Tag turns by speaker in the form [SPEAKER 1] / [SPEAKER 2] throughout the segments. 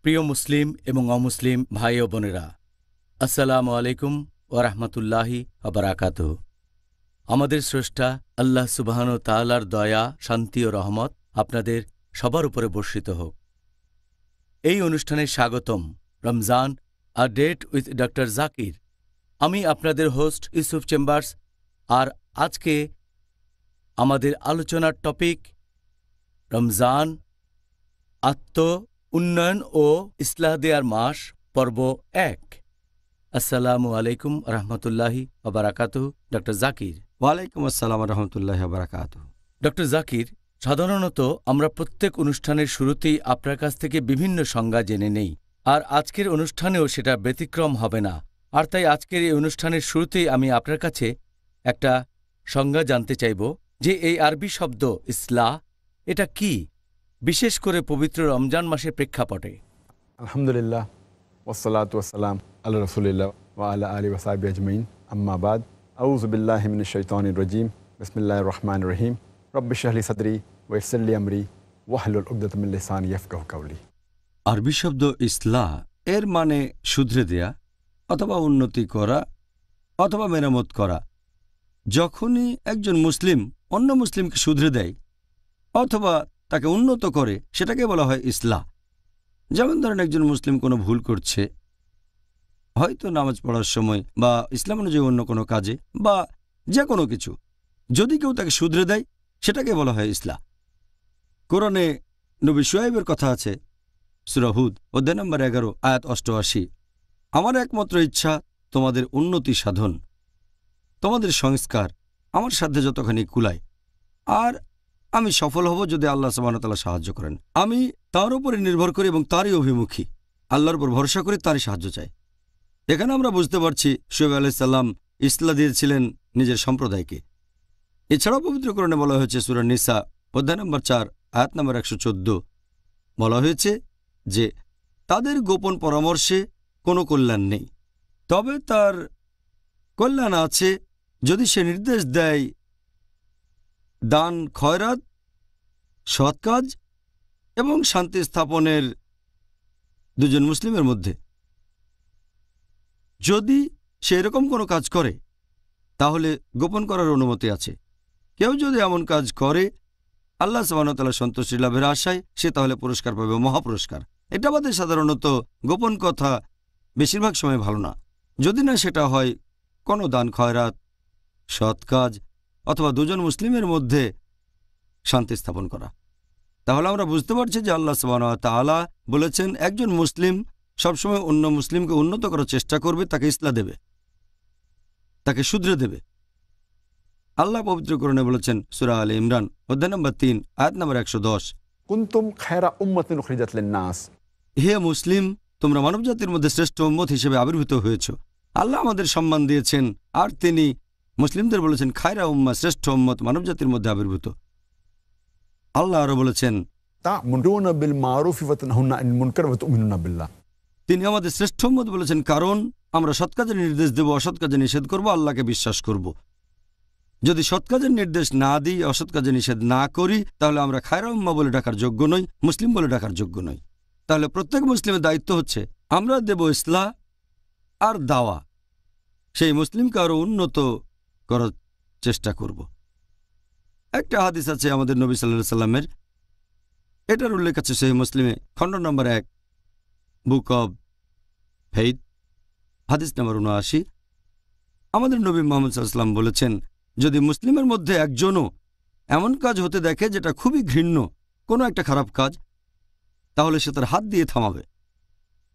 [SPEAKER 1] প্রিয় মুসলিম এবং অমুসলিম ভাই ও বোনেরা, আসসালামু আলাইকুম ওয়া রাহমাতুল্লাহি ওয়া বারাকাতুহু। আমাদের স্রষ্টা আল্লাহ সুবহানাহু ওয়া তাআলার দয়া, শান্তি ও রহমত আপনাদের সবার উপরে বর্ষিত হোক। এই অনুষ্ঠানে স্বাগতম। Ramzan a date with doctor Zakir. আমি আপনাদের হোস্ট ইউসুফ চেম্বার্স। আর আজকে আমাদের আলোচনার টপিক রমজান, আত্ম উন্নয়ন ও ইসলাহ দেয়ার মাস, পর্ব ১। আসসালামু আলাইকুম রহমতুল্লাহি ওয়া বারাকাতুহু। ডক্টর জাকির।
[SPEAKER 2] ওয়ালাইকুম আসসালাম রহমতুল্লাহ বারাকাতুহু।
[SPEAKER 1] ডক্টর জাকির, সাধারণত আমরা প্রত্যেক অনুষ্ঠানের শুরুতেই আপনার কাছ থেকে বিভিন্ন সংজ্ঞা জেনে নেই, আর আজকের অনুষ্ঠানেও সেটা ব্যতিক্রম হবে না। আর তাই আজকের এই অনুষ্ঠানের শুরুতেই আমি আপনার কাছে একটা সংজ্ঞা জানতে চাইব যে এই আরবি শব্দ ইসলাহ, এটা কি, বিশেষ করে পবিত্র রমজান মাসের প্রেক্ষাপটে।
[SPEAKER 3] আলহামদুলিল্লাহ ওয়াসসালাতু ওয়াসসালাম আলা রাসূলিল্লাহ ওয়া আলা আলিহি ওয়া সাহবিহি আজমাইন, আম্মা বাদ। আউযু বিল্লাহি মিনাশ শাইতানির রাজীম। বিসমিল্লাহির রহমানির রহিম। রব্বি ইশরাহ লি সাদরি ওয়া ইয়াসসির লি আমরি ওয়াহলুল উকদাতাম মিন লিসানি ইয়াফকাহু কাওলি।
[SPEAKER 2] আরবি শব্দ ইসলাহ এর মানে শুধরে দেয়া অথবা উন্নতি করা অথবা মেরামত করা। যখনই একজন মুসলিম অন্য মুসলিমকে শুধরে দেয় অথবা তাকে উন্নত করে, সেটাকে বলা হয় ইসলাহ। যেমন ধরেন, একজন মুসলিম কোনো ভুল করছে, হয়তো নামাজ পড়ার সময় বা ইসলাম অনুযায়ী অন্য কোনো কাজে বা যে কোনো কিছু, যদি কেউ তাকে শুধরে দেয়, সেটাকে বলা হয় ইসলাহ। কোরআনে নবী শুআয়বের কথা আছে, সূরা হুদ অধ্যায় নম্বর 11 আয়াত 88। আমার একমাত্র ইচ্ছা তোমাদের উন্নতি সাধন, তোমাদের সংস্কার আমার সাধ্যে যতখানি কুলায়, আর আমি সফল হব যদি আল্লাহ সুবহানাহু ওয়া তাআলা সাহায্য করেন। আমি তার উপরে নির্ভর করি এবং তারই অভিমুখী, আল্লাহর উপর ভরসা করে তারই সাহায্য চাই। এখানে আমরা বুঝতে পারছি শুআয়ব আলাইহিস সালাম ইসলাহ দিয়েছিলেন নিজের সম্প্রদায়কে। এছাড়াও পবিত্র কোরআনে বলা হয়েছে, সূরা নিসা অধ্যায় নম্বর 4 আয়াত নম্বর 114, বলা হয়েছে যে তাদের গোপন পরামর্শে কোনো কল্যাণ নেই, তবে তার কল্যাণ আছে যদি সে নির্দেশ দেয় দান, খয়রাত, সৎ কাজ এবং শান্তি স্থাপনের দুজন মুসলিমের মধ্যে। যদি সে এরকম কোনো কাজ করে তাহলে গোপন করার অনুমতি আছে। কেউ যদি এমন কাজ করে আল্লাহ সুবহানাহু ওয়া তাআলার সন্তুষ্টি লাভের আশায়, সে তাহলে পুরস্কার পাবে, মহাপুরস্কার। এটা বাদে সাধারণত গোপন কথা বেশিরভাগ সময় ভালো না, যদি না সেটা হয় কোনো দান, খয়রাত, সৎ কাজ অথবা দুজন মুসলিমের মধ্যে শান্তি স্থাপন করা। তাহলে আমরা বুঝতে পারছি যে আল্লাহ সুবহানাহু ওয়া তাআলা বলেছেন একজন মুসলিম সবসময় অন্য মুসলিমকে উন্নত করার চেষ্টা করবে, তাকে ইসলাহ দেবে, তাকে শুধরে দেবে। আল্লাহ পবিত্র কোরআনে বলেছেন, সূরা আলে ইমরান অধ্যায় নম্বর 3 আয়াত নম্বর 110,
[SPEAKER 3] কুনতুম খায়রা উম্মাতিন উখরিজাত লিন-নাস।
[SPEAKER 2] হে মুসলিম, তোমরা মানবজাতির মধ্যে শ্রেষ্ঠ উম্মত হিসেবে আবির্ভূত হয়েছ। আল্লাহ আমাদের সম্মান দিয়েছেন, আর তিনি মুসলিমদের বলেছেন খায়রা উম্মাহ, শ্রেষ্ঠ উম্মত মানবজাতির মধ্যে আবির্ভূত। আল্লাহ আরো বলেছেন,
[SPEAKER 3] তা'মুরুনা বিল মারুফি ওয়া তানহাউনা আনিল মুনকার ওয়া তু'মিনুনা বিল্লাহ।
[SPEAKER 2] তিনি আমাদের শ্রেষ্ঠ উম্মত বলেছেন কারণ আমরা সৎ কাজের নির্দেশ দেব, অসৎ কাজে নিষেধ করব, আল্লাহকে বিশ্বাস করব। যদি সৎ কাজের নির্দেশ না দিই, অসৎ কাজে নিষেধ না করি, তাহলে আমরা খায়রা উম্মাহ বলে ডাকার যোগ্য নই, মুসলিম বলে ডাকার যোগ্য নই। তাহলে প্রত্যেক মুসলিমের দায়িত্ব হচ্ছে আমরা দেব ইসলাহ আর দাওয়া, সেই মুসলিমকে আরো উন্নত করার চেষ্টা করব। একটা হাদিস আছে আমাদের নবী সাল্লাল্লাহু আলাইহি সাল্লামের, এটার উল্লেখ আছে সহিহ মুসলিমে খণ্ড নম্বর 1 বুক অব ফেইথ হাদিস নম্বর 79। আমাদের নবী মুহাম্মদ সাল্লাল্লাহু আলাইহি ওয়াসাল্লাম বলেছেন, যদি মুসলিমের মধ্যে একজনও এমন কাজ হতে দেখে যেটা খুবই ঘৃণ্য, কোনো একটা খারাপ কাজ, তাহলে সে তার হাত দিয়ে থামাবে।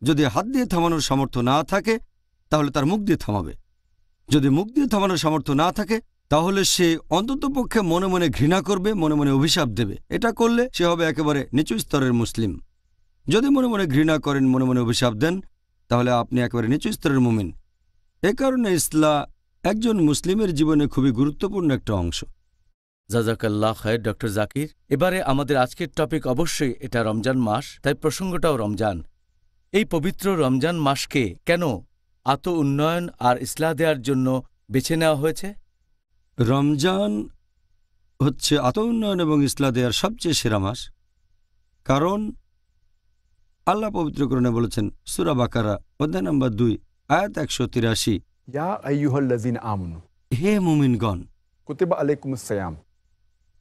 [SPEAKER 2] যদি হাত দিয়ে থামানোর সামর্থ্য না থাকে তাহলে তার মুখ দিয়ে থামাবে। যদি মুখ দিয়ে থামানোর সামর্থ্য না থাকে তাহলে সে অন্ততপক্ষে মনে মনে ঘৃণা করবে, মনে মনে অভিশাপ দেবে। এটা করলে সে হবে একেবারে নিচু স্তরের মুসলিম। যদি মনে মনে ঘৃণা করেন, মনে মনে অভিশাপ দেন, তাহলে আপনি একেবারে নিচু স্তরের মুমিন। এ কারণে ইসলাম একজন মুসলিমের জীবনে খুবই গুরুত্বপূর্ণ একটা অংশ।
[SPEAKER 1] জাযাকাল্লাহ খায়ের ডক্টর জাকির। এবারে আমাদের আজকের টপিক অবশ্যই এটা রমজান মাস, তাই প্রসঙ্গটাও রমজান। এই পবিত্র রমজান মাসকে কেন আত্ম উন্নয়ন আর ইসলাহ দেওয়ার জন্য বেছে নেওয়া হয়েছে?
[SPEAKER 2] রমজান হচ্ছে আত্ম উন্নয়ন এবং ইসলাহ দেওয়ার সবচেয়ে সেরা মাস, কারণ আল্লাহ পবিত্রকরণে বলেছেন সূরা বাকারা অধ্যায় নম্বর 2 আয়াত 183,
[SPEAKER 3] या अय्युहल्लज़ीना आमनू
[SPEAKER 2] হে মুমিনগণ,
[SPEAKER 3] कुतिबा अलैकुमुस सियाम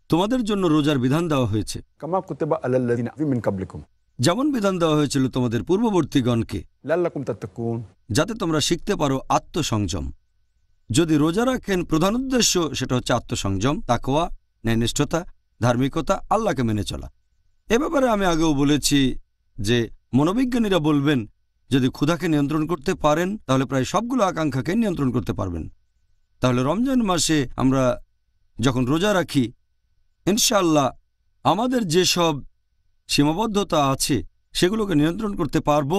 [SPEAKER 2] তোমাদের জন্য রোজার বিধান দেওয়া হয়েছে
[SPEAKER 3] कमा कुतिबा अलल्लज़ीना मिन कब्लिकुम
[SPEAKER 2] যেমন বিধান দেওয়া হয়েছিল তোমাদের পূর্ববর্তীগণকে,
[SPEAKER 3] लअल्लकुम तत्तकून
[SPEAKER 2] যাতে তোমরা শিখতে পারো আত্মসংযম। যদি রোজা রাখেন প্রধান উদ্দেশ্য সেটা হচ্ছে আত্মসংযম, তাকওয়া, ন্যায়নিষ্ঠতা, ধার্মিকতা, আল্লাহকে মেনে চলা। এ ব্যাপারে আমি আগেও বলেছি যে মনোবিজ্ঞানীরা বলবেন যদি ক্ষুধাকে নিয়ন্ত্রণ করতে পারেন তাহলে প্রায় সবগুলো আকাঙ্ক্ষাকে নিয়ন্ত্রণ করতে পারবেন। তাহলে রমজান মাসে আমরা যখন রোজা রাখি ইনশাআল্লাহ আমাদের যেসব সীমাবদ্ধতা আছে সেগুলোকে নিয়ন্ত্রণ করতে পারবো,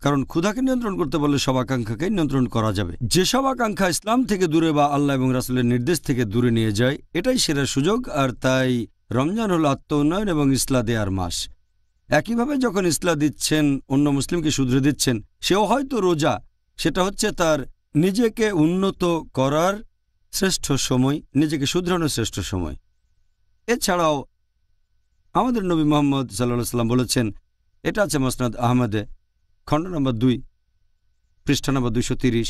[SPEAKER 2] কারণ ক্ষুধাকে নিয়ন্ত্রণ করতে বললে সব আকাঙ্ক্ষাকে নিয়ন্ত্রণ করা যাবে। যেসব আকাঙ্ক্ষা ইসলাম থেকে দূরে বা আল্লাহ এবং রাসূলের নির্দেশ থেকে দূরে নিয়ে যায় এটাই সেরা সুযোগ। আর তাই রমজান হল আত্ম উন্নয়ন এবং ইসলাহ দেয়ার মাস। একইভাবে যখন ইসলাহ দিচ্ছেন, অন্য মুসলিমকে শুধরে দিচ্ছেন, সেও হয়তো রোজা, সেটা হচ্ছে তার নিজেকে উন্নত করার শ্রেষ্ঠ সময়, নিজেকে শুধরানোর শ্রেষ্ঠ সময়। এছাড়াও আমাদের নবী মুহাম্মদ সাল্লাল্লাহু আলাইহি ওয়াসাল্লাম বলেছেন, এটা আছে মুসনাদ আহমদে খণ্ড নম্বর 2 পৃষ্ঠা নম্বর 230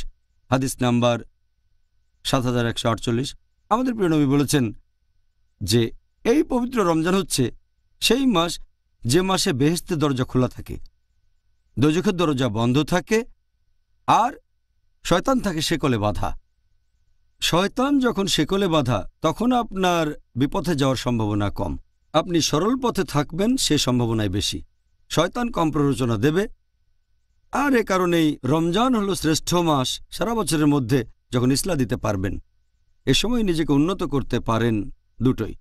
[SPEAKER 2] হাদিস নাম্বার 7148, আমাদের প্রিয় নবী বলেছেন যে এই পবিত্র রমজান হচ্ছে সেই মাস যে মাসে বেহেশতের দরজা খোলা থাকে, দোজখের দরজা বন্ধ থাকে, আর শয়তান থাকে শেকলে বাঁধা। শয়তান যখন শেকলে বাঁধা তখন আপনার বিপথে যাওয়ার সম্ভাবনা কম, আপনি সরল পথে থাকবেন সে সম্ভাবনাই বেশি। শয়তান কম প্ররোচনা দেবে। আর এ কারণেই রমজান হলো শ্রেষ্ঠ মাস সারা বছরের মধ্যে যখন ইসলাহ দিতে পারবেন। এ সময় নিজেকে উন্নত করতে পারেন দুটোই।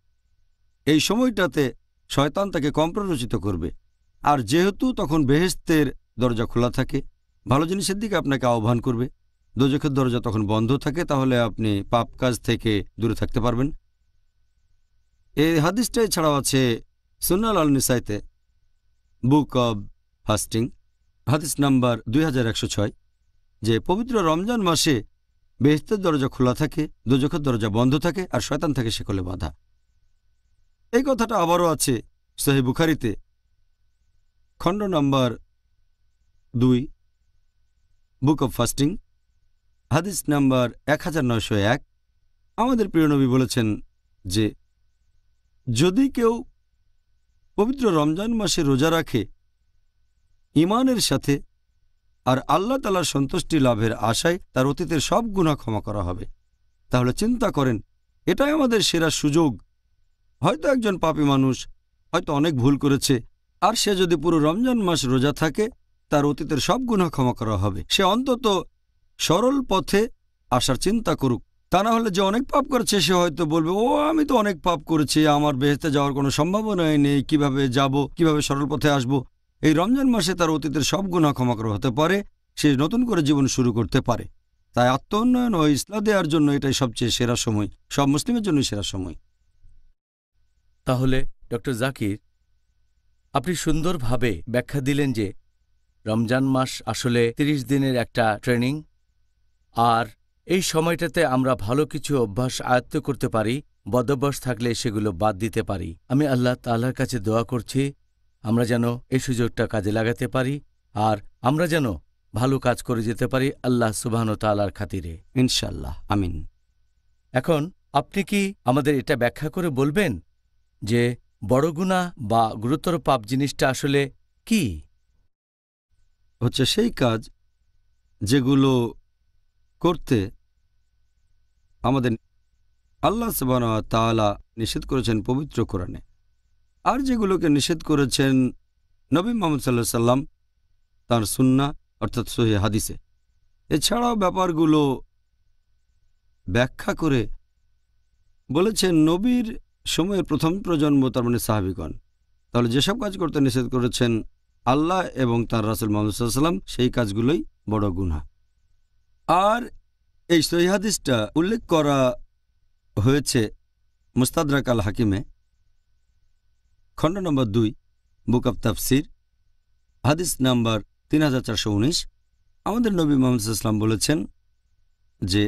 [SPEAKER 2] এই সময়টাতে শয়তান তাকে কম প্ররোচিত করবে, আর যেহেতু তখন বেহেশতের দরজা খোলা থাকে, ভালো জিনিসের দিকে আপনাকে আহ্বান করবে, দোজখের দরজা তখন বন্ধ থাকে, তাহলে আপনি পাপ কাজ থেকে দূরে থাকতে পারবেন। এই হাদিসটাই ছাড়াও আছে সুন্নাহ আল নিসাইতে বুক অব ফাস্টিং হাদিস নাম্বার 2106, যে পবিত্র রমজান মাসে বেহেশতের দরজা খোলা থাকে, দোজখের দরজা বন্ধ থাকে, আর শয়তান থাকে শেকলে বাঁধা। এই কথাটা আবারও আছে সহিহ বুখারীতে খণ্ড নম্বর 2 বুক অব ফাস্টিং হাদিস নাম্বার 1901। আমাদের প্রিয় নবী বলেছেন যে যদি কেউ পবিত্র রমজান মাসে রোজা রাখে ঈমানের সাথে আর আল্লাহ তাআলার সন্তুষ্টি লাভের আশায়, তার অতীতের সব গুনাহ ক্ষমা করা হবে। তাহলে চিন্তা করেন, এটাই আমাদের সেরা সুযোগ। হয়তো একজন পাপী মানুষ হয়তো অনেক ভুল করেছে, আর সে যদি পুরো রমজান মাস রোজা থাকে তার অতীতের সব গুনাহ ক্ষমা করা হবে। সে অন্তত সরল পথে আসার চিন্তা করুক। তা না হলে যে অনেক পাপ করেছে সে হয়তো বলবে, ও আমি তো অনেক পাপ করেছি, আমার বেহেশতে যাওয়ার কোনো সম্ভাবনাই নেই, কিভাবে যাব, কিভাবে সরল পথে আসব। এই রমজান মাসে তার অতীতের সব গুনাহ ক্ষমা করা হতে পারে, সে নতুন করে জীবন শুরু করতে পারে। তাই আত্ম উন্নয়ন ও ইসলাহ দেওয়ার জন্য এটাই সবচেয়ে সেরা সময়, সব মুসলিমের জন্যই সেরা সময়।
[SPEAKER 1] তাহলে ডক্টর জাকির, আপনি সুন্দরভাবে ব্যাখ্যা দিলেন যে রমজান মাস আসলে 30 দিনের একটা ট্রেনিং, আর এই সময়টাতে আমরা ভালো কিছু অভ্যাস আয়ত্ত করতে পারি, বদঅভ্যাস থাকলে সেগুলো বাদ দিতে পারি। আমি আল্লাহ তাআলার কাছে দোয়া করছি আমরা যেন এই সুযোগটা কাজে লাগাতে পারি, আর আমরা যেন ভালো কাজ করে যেতে পারি আল্লাহ সুবহানাহু ওয়া তাআলার খাতিরে,
[SPEAKER 2] ইনশাআল্লাহ, আমিন।
[SPEAKER 1] এখন আপনি কি আমাদের এটা ব্যাখ্যা করে বলবেন যে বড় গুনাহ বা গুরুতর পাপ জিনিসটা আসলে কি?
[SPEAKER 2] হচ্ছে সেই কাজ যেগুলো করতে আমাদের আল্লাহ সুবহানাহু ওয়া তাআলা নিষেধ করেছেন পবিত্র কোরআনে, আর যেগুলোকে নিষেধ করেছেন নবী মুহাম্মদ সাল্লাল্লাহু আলাইহি সাল্লাম তাঁর সুন্নাহ অর্থাৎ সহিহ হাদিসে। এছাড়াও ব্যাপারগুলো ব্যাখ্যা করে বলেছেন নবীর সময়ের প্রথম প্রজন্ম, তার মানে সাহাবীগণ। তাহলে যেসব কাজ করতে নিষেধ করেছেন আল্লাহ এবং তাঁর রাসূল মুহাম্মদ সাল্লাল্লাহু আলাইহি সাল্লাম, সেই কাজগুলোই বড় গুনাহ। আর এই সহিহ হাদিসটা উল্লেখ করা হয়েছে মুস্তাদরাক আল হাকিমে খণ্ড নম্বর 2 বুক অব তাফসির হাদিস নাম্বার 3419। আমাদের নবী মুহাম্মদ সাল্লাল্লাহু আলাইহি সাল্লাম বলেছেন যে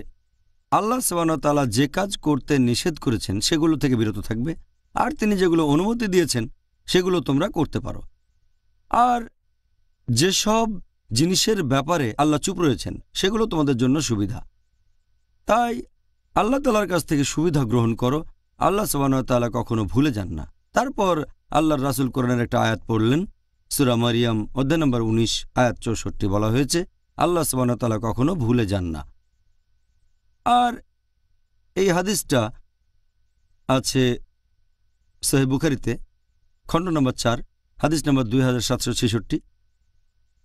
[SPEAKER 2] আল্লাহ সুবহানাহু ওয়া তাআলা যে কাজ করতে নিষেধ করেছেন সেগুলো থেকে বিরত থাকবে, আর তিনি যেগুলো অনুমতি দিয়েছেন সেগুলো তোমরা করতে পারো। আর যেসব জিনিসের ব্যাপারে আল্লাহ চুপ রয়েছেন সেগুলো তোমাদের জন্য সুবিধা। তাই আল্লাহ তাআলার কাছ থেকে সুবিধা গ্রহণ করো। আল্লাহ সুবহানাহু ওয়া তাআলা কখনো ভুলে যান না। তারপর আল্লাহর রাসূল কোরআনের একটা আয়াত পড়লেন, সূরা মারিয়াম অধ্যায় নম্বর ১৯ আয়াত ৬৪ বলা হয়েছে, আল্লাহ সুবহানাহু ওয়া তাআলা কখনো ভুলে যান না। আর এই হাদিসটা আছে সহিহ বুখারীতে, খণ্ড নম্বর ৪, হাদিস নম্বর ২৭৬৬।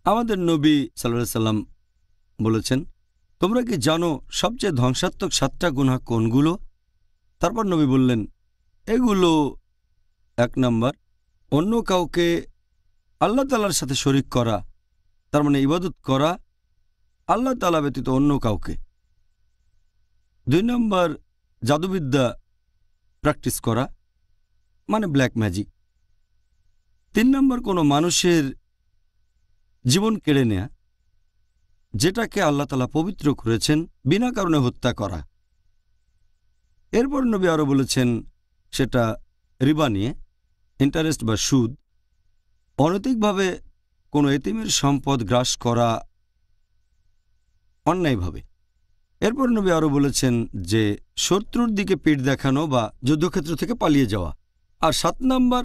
[SPEAKER 2] আমাদের নবী সাল্লাল্লাহু আলাইহি সাল্লাম বলেছেন, তোমরা কি জানো সবচেয়ে ধ্বংসাত্মক ৭টা গুনাহ কোনগুলো? তারপর নবী বললেন, এগুলো ১ নম্বর, অন্য কাউকে আল্লাহ তাআলার সাথে শরীক করা, তার মানে ইবাদত করা আল্লাহ তাআলা ব্যতীত অন্য কাউকে। ২ নম্বর, জাদুবিদ্যা প্র্যাকটিস করা, মানে ব্ল্যাক ম্যাজিক। ৩ নম্বর, কোনো মানুষের জীবন কেড়ে নেয়া, যেটাকে আল্লাহ তাআলা পবিত্র করেছেন, বিনা কারণে হত্যা করা। এরপর নবী আরও বলেছেন সেটা রিবা নিয়ে, ইন্টারেস্ট বা সুদ, অনৈতিকভাবে কোনো এতিমের সম্পদ গ্রাস করা অন্যায়ভাবে। এরপর নবী আরও বলেছেন যে শত্রুর দিকে পিঠ দেখানো বা যুদ্ধক্ষেত্র থেকে পালিয়ে যাওয়া। আর ৭ নম্বর,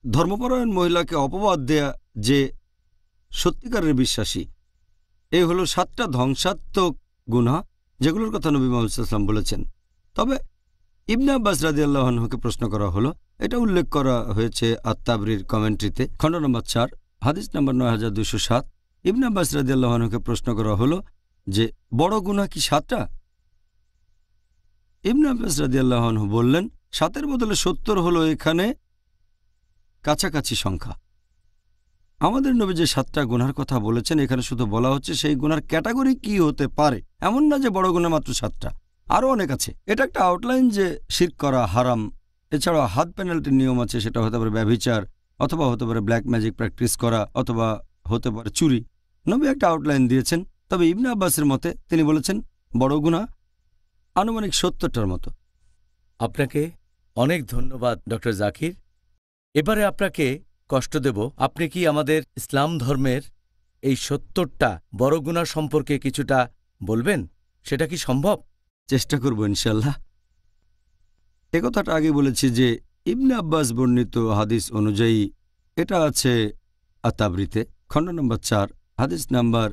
[SPEAKER 2] ধর্মপরায়ণ মহিলাকে অপবাদ দেয়া যে সত্যিকারের বিশ্বাসী। এই হলো ৭টা ধ্বংসাত্মক গুনাহ যেগুলোর কথা নবী মুহাম্মদ সাল্লাল্লাহু আলাইহি ওয়াসাল্লাম বলেছেন। তবে ইবনে আব্বাস রাদিয়াল্লাহু আনহুকে প্রশ্ন করা হলো, এটা উল্লেখ করা হয়েছে আত-তাবরীর কমেন্ট্রিতে, খণ্ড নম্বর ৪, হাদিস নম্বর ৯২০৭। ইবনে আব্বাস রাদিয়াল্লাহু আনহুকে প্রশ্ন করা হলো যে বড় গুনাহ কি ৭টা? ইবনে আব্বাস রাদিয়াল্লাহু আনহু বললেন, ৭-এর বদলে ৭০ হলো এখানে কাছাকাছি সংখ্যা। আমাদের নবী যে ৭টা গুনার কথা বলেছেন, এখানে শুধু বলা হচ্ছে সেই গুনার ক্যাটাগরি কি হতে পারে, এমন না যে বড় গুনাহ মাত্র ৭টা, আরও অনেক আছে। এটা একটা আউটলাইন যে শিরক করা হারাম। এছাড়াও হাত পেনাল্টির নিয়ম আছে, সেটা হতে পারে ব্যভিচার, অথবা হতে পারে ব্ল্যাক ম্যাজিক প্র্যাকটিস করা, অথবা হতে পারে চুরি। নবী একটা আউটলাইন দিয়েছেন। তবে ইবনে আব্বাসের মতে তিনি বলেছেন বড় গুনাহ আনুমানিক ৭০টার মতো।
[SPEAKER 1] আপনাকে অনেক ধন্যবাদ ডক্টর জাকির। এবারে আপনাকে কষ্ট দেব, আপনি কি আমাদের ইসলাম ধর্মের এই ৭০টা বড় গুনাহ সম্পর্কে কিছুটা বলবেন? সেটা কি সম্ভব?
[SPEAKER 2] চেষ্টা করব ইনশাল্লাহ। একথাটা আগে বলেছি যে ইবনে আব্বাস বর্ণিত হাদিস অনুযায়ী এটা আছে আত-তাবরীতে, খণ্ড নম্বর ৪, হাদিস নাম্বার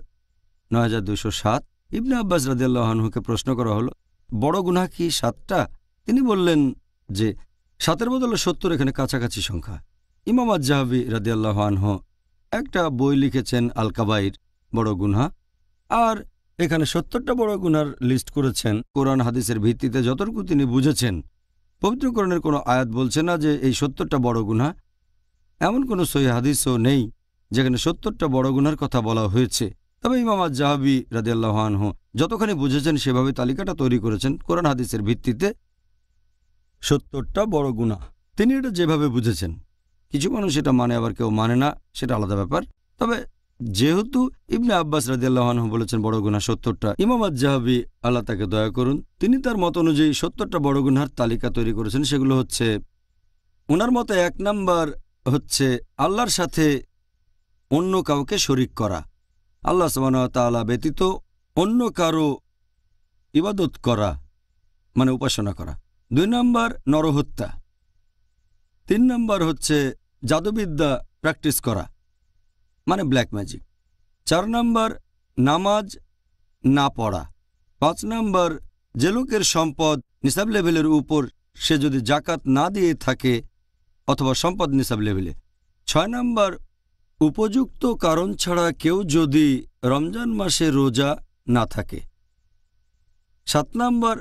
[SPEAKER 2] ৯২০৭। ইবনে আব্বাস রাদিয়াল্লাহু আনহুকে প্রশ্ন করা হলো, বড় গুনাহ কি ৭টা? তিনি বললেন যে ৭-এর বদলে ৭০ এখানে কাছাকাছি সংখ্যা। ইমাম আয-যাহাবী রাদিয়াল্লাহু আনহু একটা বই লিখেছেন আল কাবাইর, বড় গুনাহ, আর এখানে ৭০টা বড় গুনার লিস্ট করেছেন কোরআন হাদিসের ভিত্তিতে যতটুকু তিনি বুঝেছেন। পবিত্র কোরআনের কোনো আয়াত বলছে না যে এই ৭০টা বড় গুনাহ। এমন কোনো সহিহ হাদিসও নেই যেখানে ৭০টা বড় গুনার কথা বলা হয়েছে। তবে ইমাম আয-যাহাবী রাদিয়াল্লাহু আনহু যতখানি বুঝেছেন সেভাবে তালিকাটা তৈরি করেছেন কোরআন হাদিসের ভিত্তিতে ৭০টা বড় গুনাহ। তিনি এটা যেভাবে বুঝেছেন। কিছু মানুষ এটা মানে, আবার কেউ মানে না, সেটা আলাদা ব্যাপার। তবে যেহেতু ইবনে আব্বাস রাদিয়াল্লাহু আনহু বলেছেন বড় গুনাহ ৭০টা, ইমাম আয-যাহাবী আল্লাহ তাকে দয়া করুন, তিনি তার মত অনুযায়ী ৭০টা বড় গুনাহর তালিকা তৈরি করেছেন। সেগুলো হচ্ছে, ওনার মতে ১ নাম্বার হচ্ছে আল্লাহর সাথে অন্য কাউকে শরীক করা, আল্লাহ সুবহানাহু ওয়া তাআলা ব্যতীত অন্য কারো ইবাদত করা, মানে উপাসনা করা। ২ নাম্বার নরহত্যা। ৩ নাম্বার হচ্ছে জাদুবিদ্যা প্র্যাকটিস করা, মানে ব্ল্যাক ম্যাজিক। ৪ নাম্বার নামাজ না পড়া। ৫ নাম্বার যে লোকের সম্পদ নিসাব লেভেলের উপর, সে যদি জাকাত না দিয়ে থাকে অথবা সম্পদ নিসাব লেভেলে। ৬ নাম্বার উপযুক্ত কারণ ছাড়া কেউ যদি রমজান মাসে রোজা না থাকে। ৭ নাম্বার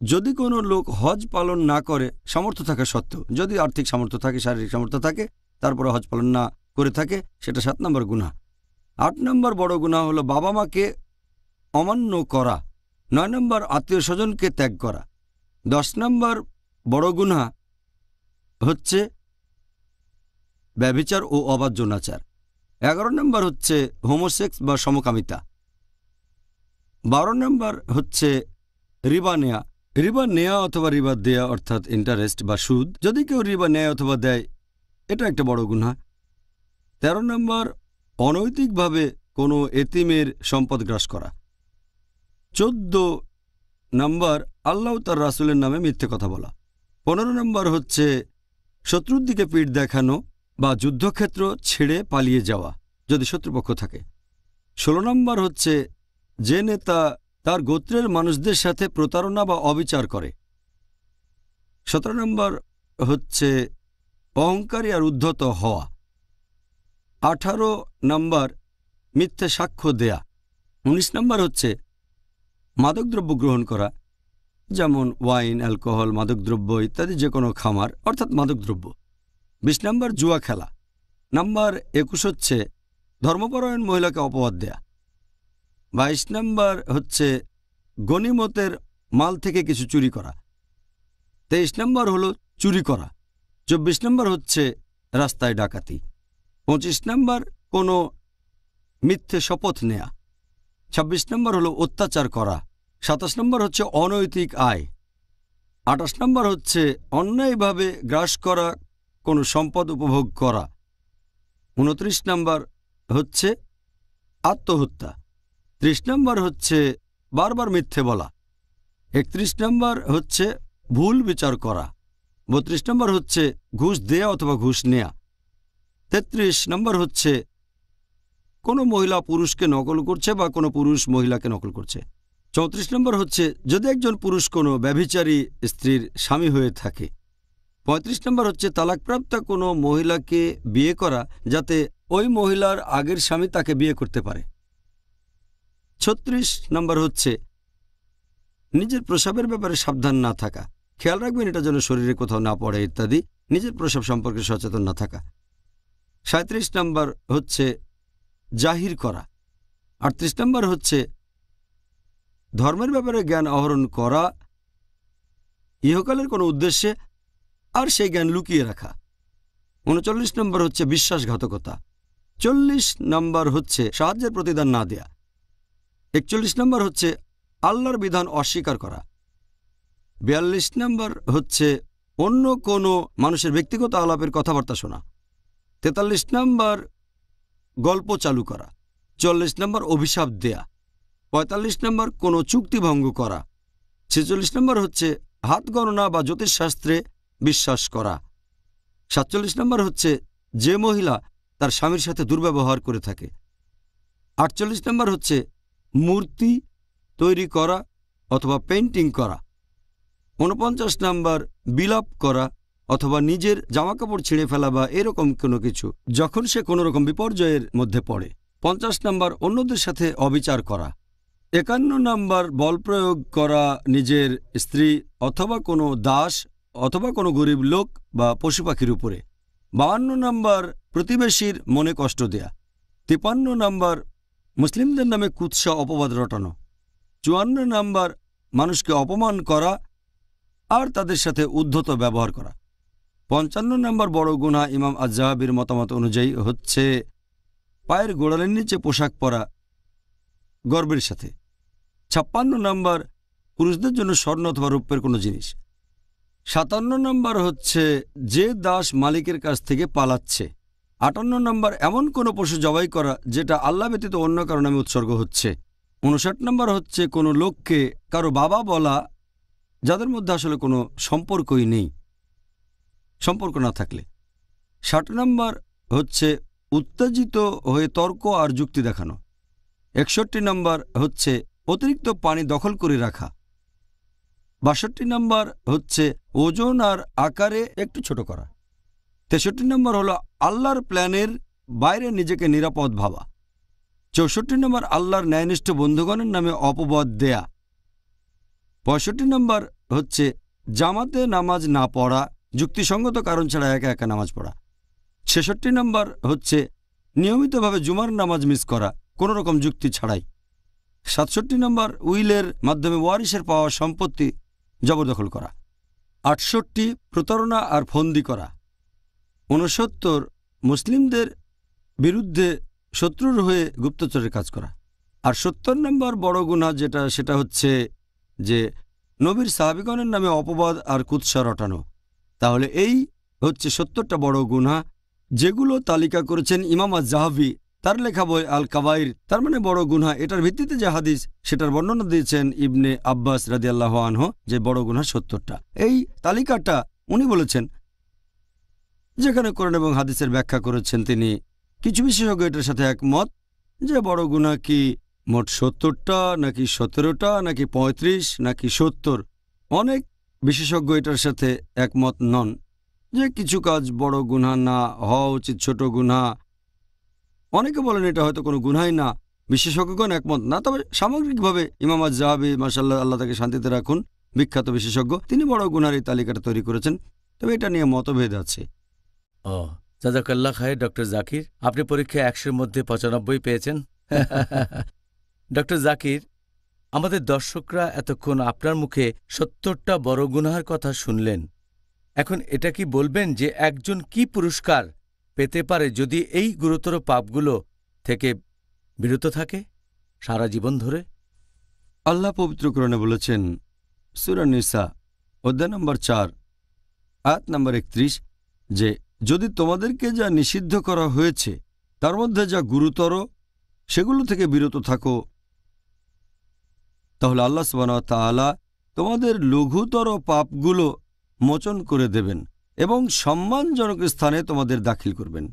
[SPEAKER 2] যদি কোনো লোক হজ পালন না করে সামর্থ্য থাকা সত্ত্বেও, যদি আর্থিক সামর্থ্য থাকে, শারীরিক সামর্থ্য থাকে, তারপরে হজ পালন না করে থাকে, সেটা ৭ নম্বর গুনাহ। ৮ নম্বর বড় গুনাহ হলো বাবা মাকে অমান্য করা। ৯ নম্বর আত্মীয় স্বজনকে ত্যাগ করা। ১০ নম্বর বড় গুনাহ হচ্ছে ব্যভিচার ও অবাধ্য নাচার। ১১ নম্বর হচ্ছে হোমোসেক্স বা সমকামিতা। ১২ নম্বর হচ্ছে রিবা নেয়া। রিবা নেয়া অথবা রিবা দেয়া অর্থাৎ ইন্টারেস্ট বা সুদ। যদি কেউ রিবা নেয় অথবা দেয়, এটা একটা বড় গুনাহ। 13 নম্বর অনৈতিকভাবে কোনো এতিমের সম্পদ গ্রাস করা। 14 নম্বর আল্লাহ তার রাসূলের নামে মিথ্যে কথা বলা। 15 নম্বর হচ্ছে শত্রুর দিকে পিঠ দেখানো বা যুদ্ধক্ষেত্র ছেড়ে পালিয়ে যাওয়া যদি শত্রুপক্ষ থাকে। 16 নম্বর হচ্ছে যে নেতা তার গোত্রের মানুষদের সাথে প্রতারণা বা অবিচার করে। 17 নম্বর হচ্ছে অহংকারী আর উদ্ধত হওয়া। 18 নম্বর মিথ্যে সাক্ষ্য দেয়া। 19 নম্বর হচ্ছে মাদকদ্রব্য গ্রহণ করা, যেমন ওয়াইন, অ্যালকোহল, মাদকদ্রব্য ইত্যাদি যে কোনো খামার অর্থাৎ মাদকদ্রব্য। 20 নম্বর জুয়া খেলা। নাম্বার 21 হচ্ছে ধর্মপরায়ণ মহিলাকে অপবাদ দেয়া। 22 নম্বর হচ্ছে গনিমতের মাল থেকে কিছু চুরি করা। 23 নম্বর হলো চুরি করা। 24 নম্বর হচ্ছে রাস্তায় ডাকাতি। 25 নম্বর কোনো মিথ্যে শপথ নেয়া। 26 নম্বর হলো অত্যাচার করা। 27 নম্বর হচ্ছে অনৈতিক আয়। 28 নম্বর হচ্ছে অন্যায়ভাবে গ্রাস করা কোনো সম্পদ উপভোগ করা। 29 নম্বর হচ্ছে আত্মহত্যা। 30 নম্বর হচ্ছে বারবার মিথ্যে বলা। 31 নম্বর হচ্ছে ভুল বিচার করা। 32 নম্বর হচ্ছে ঘুষ দেয়া অথবা ঘুষ নেয়া। 33 নম্বর হচ্ছে কোনো মহিলা পুরুষকে নকল করছে বা কোনো পুরুষ মহিলাকে নকল করছে। 34 নম্বর হচ্ছে যদি একজন পুরুষ কোনো ব্যভিচারী স্ত্রীর স্বামী হয়ে থাকে। 35 নম্বর হচ্ছে তালাকপ্রাপ্ত কোনো মহিলাকে বিয়ে করা যাতে ওই মহিলার আগের স্বামী তাকে বিয়ে করতে পারে। 36 নম্বর হচ্ছে নিজের প্রস্রাবের ব্যাপারে সাবধান না থাকা, খেয়াল রাখবেন এটা যেন শরীরে কোথাও না পড়ে ইত্যাদি, নিজের প্রস্রাব সম্পর্কে সচেতন না থাকা। 37 নম্বর হচ্ছে জাহির করা। 38 নম্বর হচ্ছে ধর্মের ব্যাপারে জ্ঞান আহরণ করা ইহকালের কোনো উদ্দেশ্যে আর সেই জ্ঞান লুকিয়ে রাখা। 39 নম্বর হচ্ছে বিশ্বাসঘাতকতা। 40 নম্বর হচ্ছে সাহায্যের প্রতিদান না দেয়া। 41 নম্বর হচ্ছে আল্লাহর বিধান অস্বীকার করা। 42 নম্বর হচ্ছে অন্য কোনো মানুষের ব্যক্তিগত আলাপের কথাবার্তা শোনা। 43 নম্বর গল্প চালু করা। 44 নম্বর অভিশাপ দেয়া। 45 নম্বর কোনো চুক্তি ভঙ্গ করা। 46 নম্বর হচ্ছে হাত গণনা বা জ্যোতিষশাস্ত্রে বিশ্বাস করা। 47 নম্বর হচ্ছে যে মহিলা তার স্বামীর সাথে দুর্ব্যবহার করে থাকে। 48 নম্বর হচ্ছে মূর্তি তৈরি করা অথবা পেইন্টিং করা। 49 নম্বর বিলাপ করা অথবা নিজের জামাকাপড় ছিঁড়ে ফেলা বা এরকম কোনো কিছু যখন সে কোনো রকম বিপর্যয়ের মধ্যে পড়ে। 50 নম্বর অন্যদের সাথে অবিচার করা। 51 নম্বর বল প্রয়োগ করা নিজের স্ত্রী অথবা কোনো দাস অথবা কোনো গরিব লোক বা পশু পাখির উপরে। 52 নম্বর প্রতিবেশীর মনে কষ্ট দেয়া। 53 নম্বর মুসলিমদের নামে কুৎসা অপবাদ রটানো। 54 নম্বর মানুষকে অপমান করা আর তাদের সাথে উদ্ধত ব্যবহার করা। 55 নম্বর বড় গুনাহ ইমাম আজ-যাহাবির মতামত অনুযায়ী হচ্ছে পায়ের গোড়ালির নিচে পোশাক পরা গর্বের সাথে। 56 নম্বর পুরুষদের জন্য স্বর্ণ অথবা রৌপ্যের কোনো জিনিস। 57 নম্বর হচ্ছে যে দাস মালিকের কাছ থেকে পালাচ্ছে। 58 নম্বর এমন কোনো পশু জবাই করা যেটা আল্লাহ ব্যতীত অন্য কারো নামে উৎসর্গ হচ্ছে। 59 নম্বর হচ্ছে কোনো লোককে কারো বাবা বলা যাদের মধ্যে আসলে কোনো সম্পর্কই নেই, সম্পর্ক না থাকলে। 60 নম্বর হচ্ছে উত্তেজিত হয়ে তর্ক আর যুক্তি দেখানো। 61 নম্বর হচ্ছে অতিরিক্ত পানি দখল করে রাখা। 62 নম্বর হচ্ছে ওজন আর আকারে একটু ছোট করা। 63 নম্বর হলো আল্লাহর প্ল্যানের বাইরে নিজেকে নিরাপদ ভাবা। 64 নম্বর আল্লাহর ন্যায়নিষ্ঠ বন্ধুগণের নামে অপবাদ দেয়া। 65 নম্বর হচ্ছে জামাতে নামাজ না পড়া, যুক্তিসঙ্গত কারণ ছাড়া একা একা নামাজ পড়া। 66 নম্বর হচ্ছে নিয়মিতভাবে জুমার নামাজ মিস করা কোনো রকম যুক্তি ছাড়াই। 67 নম্বর উইলের মাধ্যমে ওয়ারিসের পাওয়া সম্পত্তি জবরদখল করা। 68 প্রতারণা আর ফন্দি করা। 69 মুসলিমদের বিরুদ্ধে শত্রুর হয়ে গুপ্তচরের কাজ করা। আর 70 নম্বর বড় গুনাহ সেটা হচ্ছে যে নবীর সাহাবীগণের নামে অপবাদ আর কুৎসা রটানো। তাহলে এই হচ্ছে 70টা বড় গুনাহ যেগুলো তালিকা করেছেন ইমাম আজ-জাহাবি তার লেখা বই আল কাবাইর, তার মানে বড় গুনাহ, এটার ভিত্তিতে যে হাদিস সেটার বর্ণনা দিয়েছেন ইবনে আব্বাস রাদিয়াল্লাহু আনহু যে বড় গুনাহ ৭০টা। এই তালিকাটা উনি বলেছেন, যেখানে কোরআন এবং হাদিসের ব্যাখ্যা করেছেন তিনি। কিছু বিশেষজ্ঞ এটার সাথে একমত যে বড় গুনাহ কি মোট ৭০টা নাকি ১৭টা নাকি ৩৫ নাকি ৭০। অনেক বিশেষজ্ঞ এটার সাথে একমত নন যে কিছু কাজ বড় গুনাহ না, হওয়া উচিত ছোট গুনাহ। অনেকে বলেন এটা হয়তো কোনো গুনাহই না, বিশেষজ্ঞগণ একমত না। তবে সামগ্রিকভাবে ইমাম আজ-জাহাবি, মাশাআল্লাহ, আল্লাহ তাকে শান্তিতে রাখুন, বিখ্যাত বিশেষজ্ঞ, তিনি বড় গুনাহর এই তালিকাটা তৈরি করেছেন। তবে এটা নিয়ে মতভেদ আছে।
[SPEAKER 1] ও জাযাকাল্লাহ খায়ের ডক্টর জাকির, আপনি পরীক্ষায় ১০০-র মধ্যে ৯৫ পেয়েছেন। ডক্টর জাকির, আমাদের দর্শকরা এতক্ষণ আপনার মুখে ৭০টা বড় গুনাহের কথা শুনলেন। এখন এটা কি বলবেন যে একজন কি পুরস্কার পেতে পারে যদি এই গুরুতর পাপগুলো থেকে বিরত থাকে সারা জীবন ধরে?
[SPEAKER 2] আল্লাহ পবিত্র কোরআনে বলেছেন, সূরা নিসা অধ্যায় নম্বর ৪ আয়াত নম্বর ৩১, যে যদি তোমাদেরকে যা নিষিদ্ধ করা হয়েছে তার মধ্যে যা গুরুতর সেগুলো থেকে বিরত থাকো, তাহলে আল্লাহ সুবহানাহু ওয়া তাআলা তোমাদের লঘুতর পাপগুলো মোচন করে দেবেন এবং সম্মানজনক স্থানে তোমাদের দাখিল করবেন।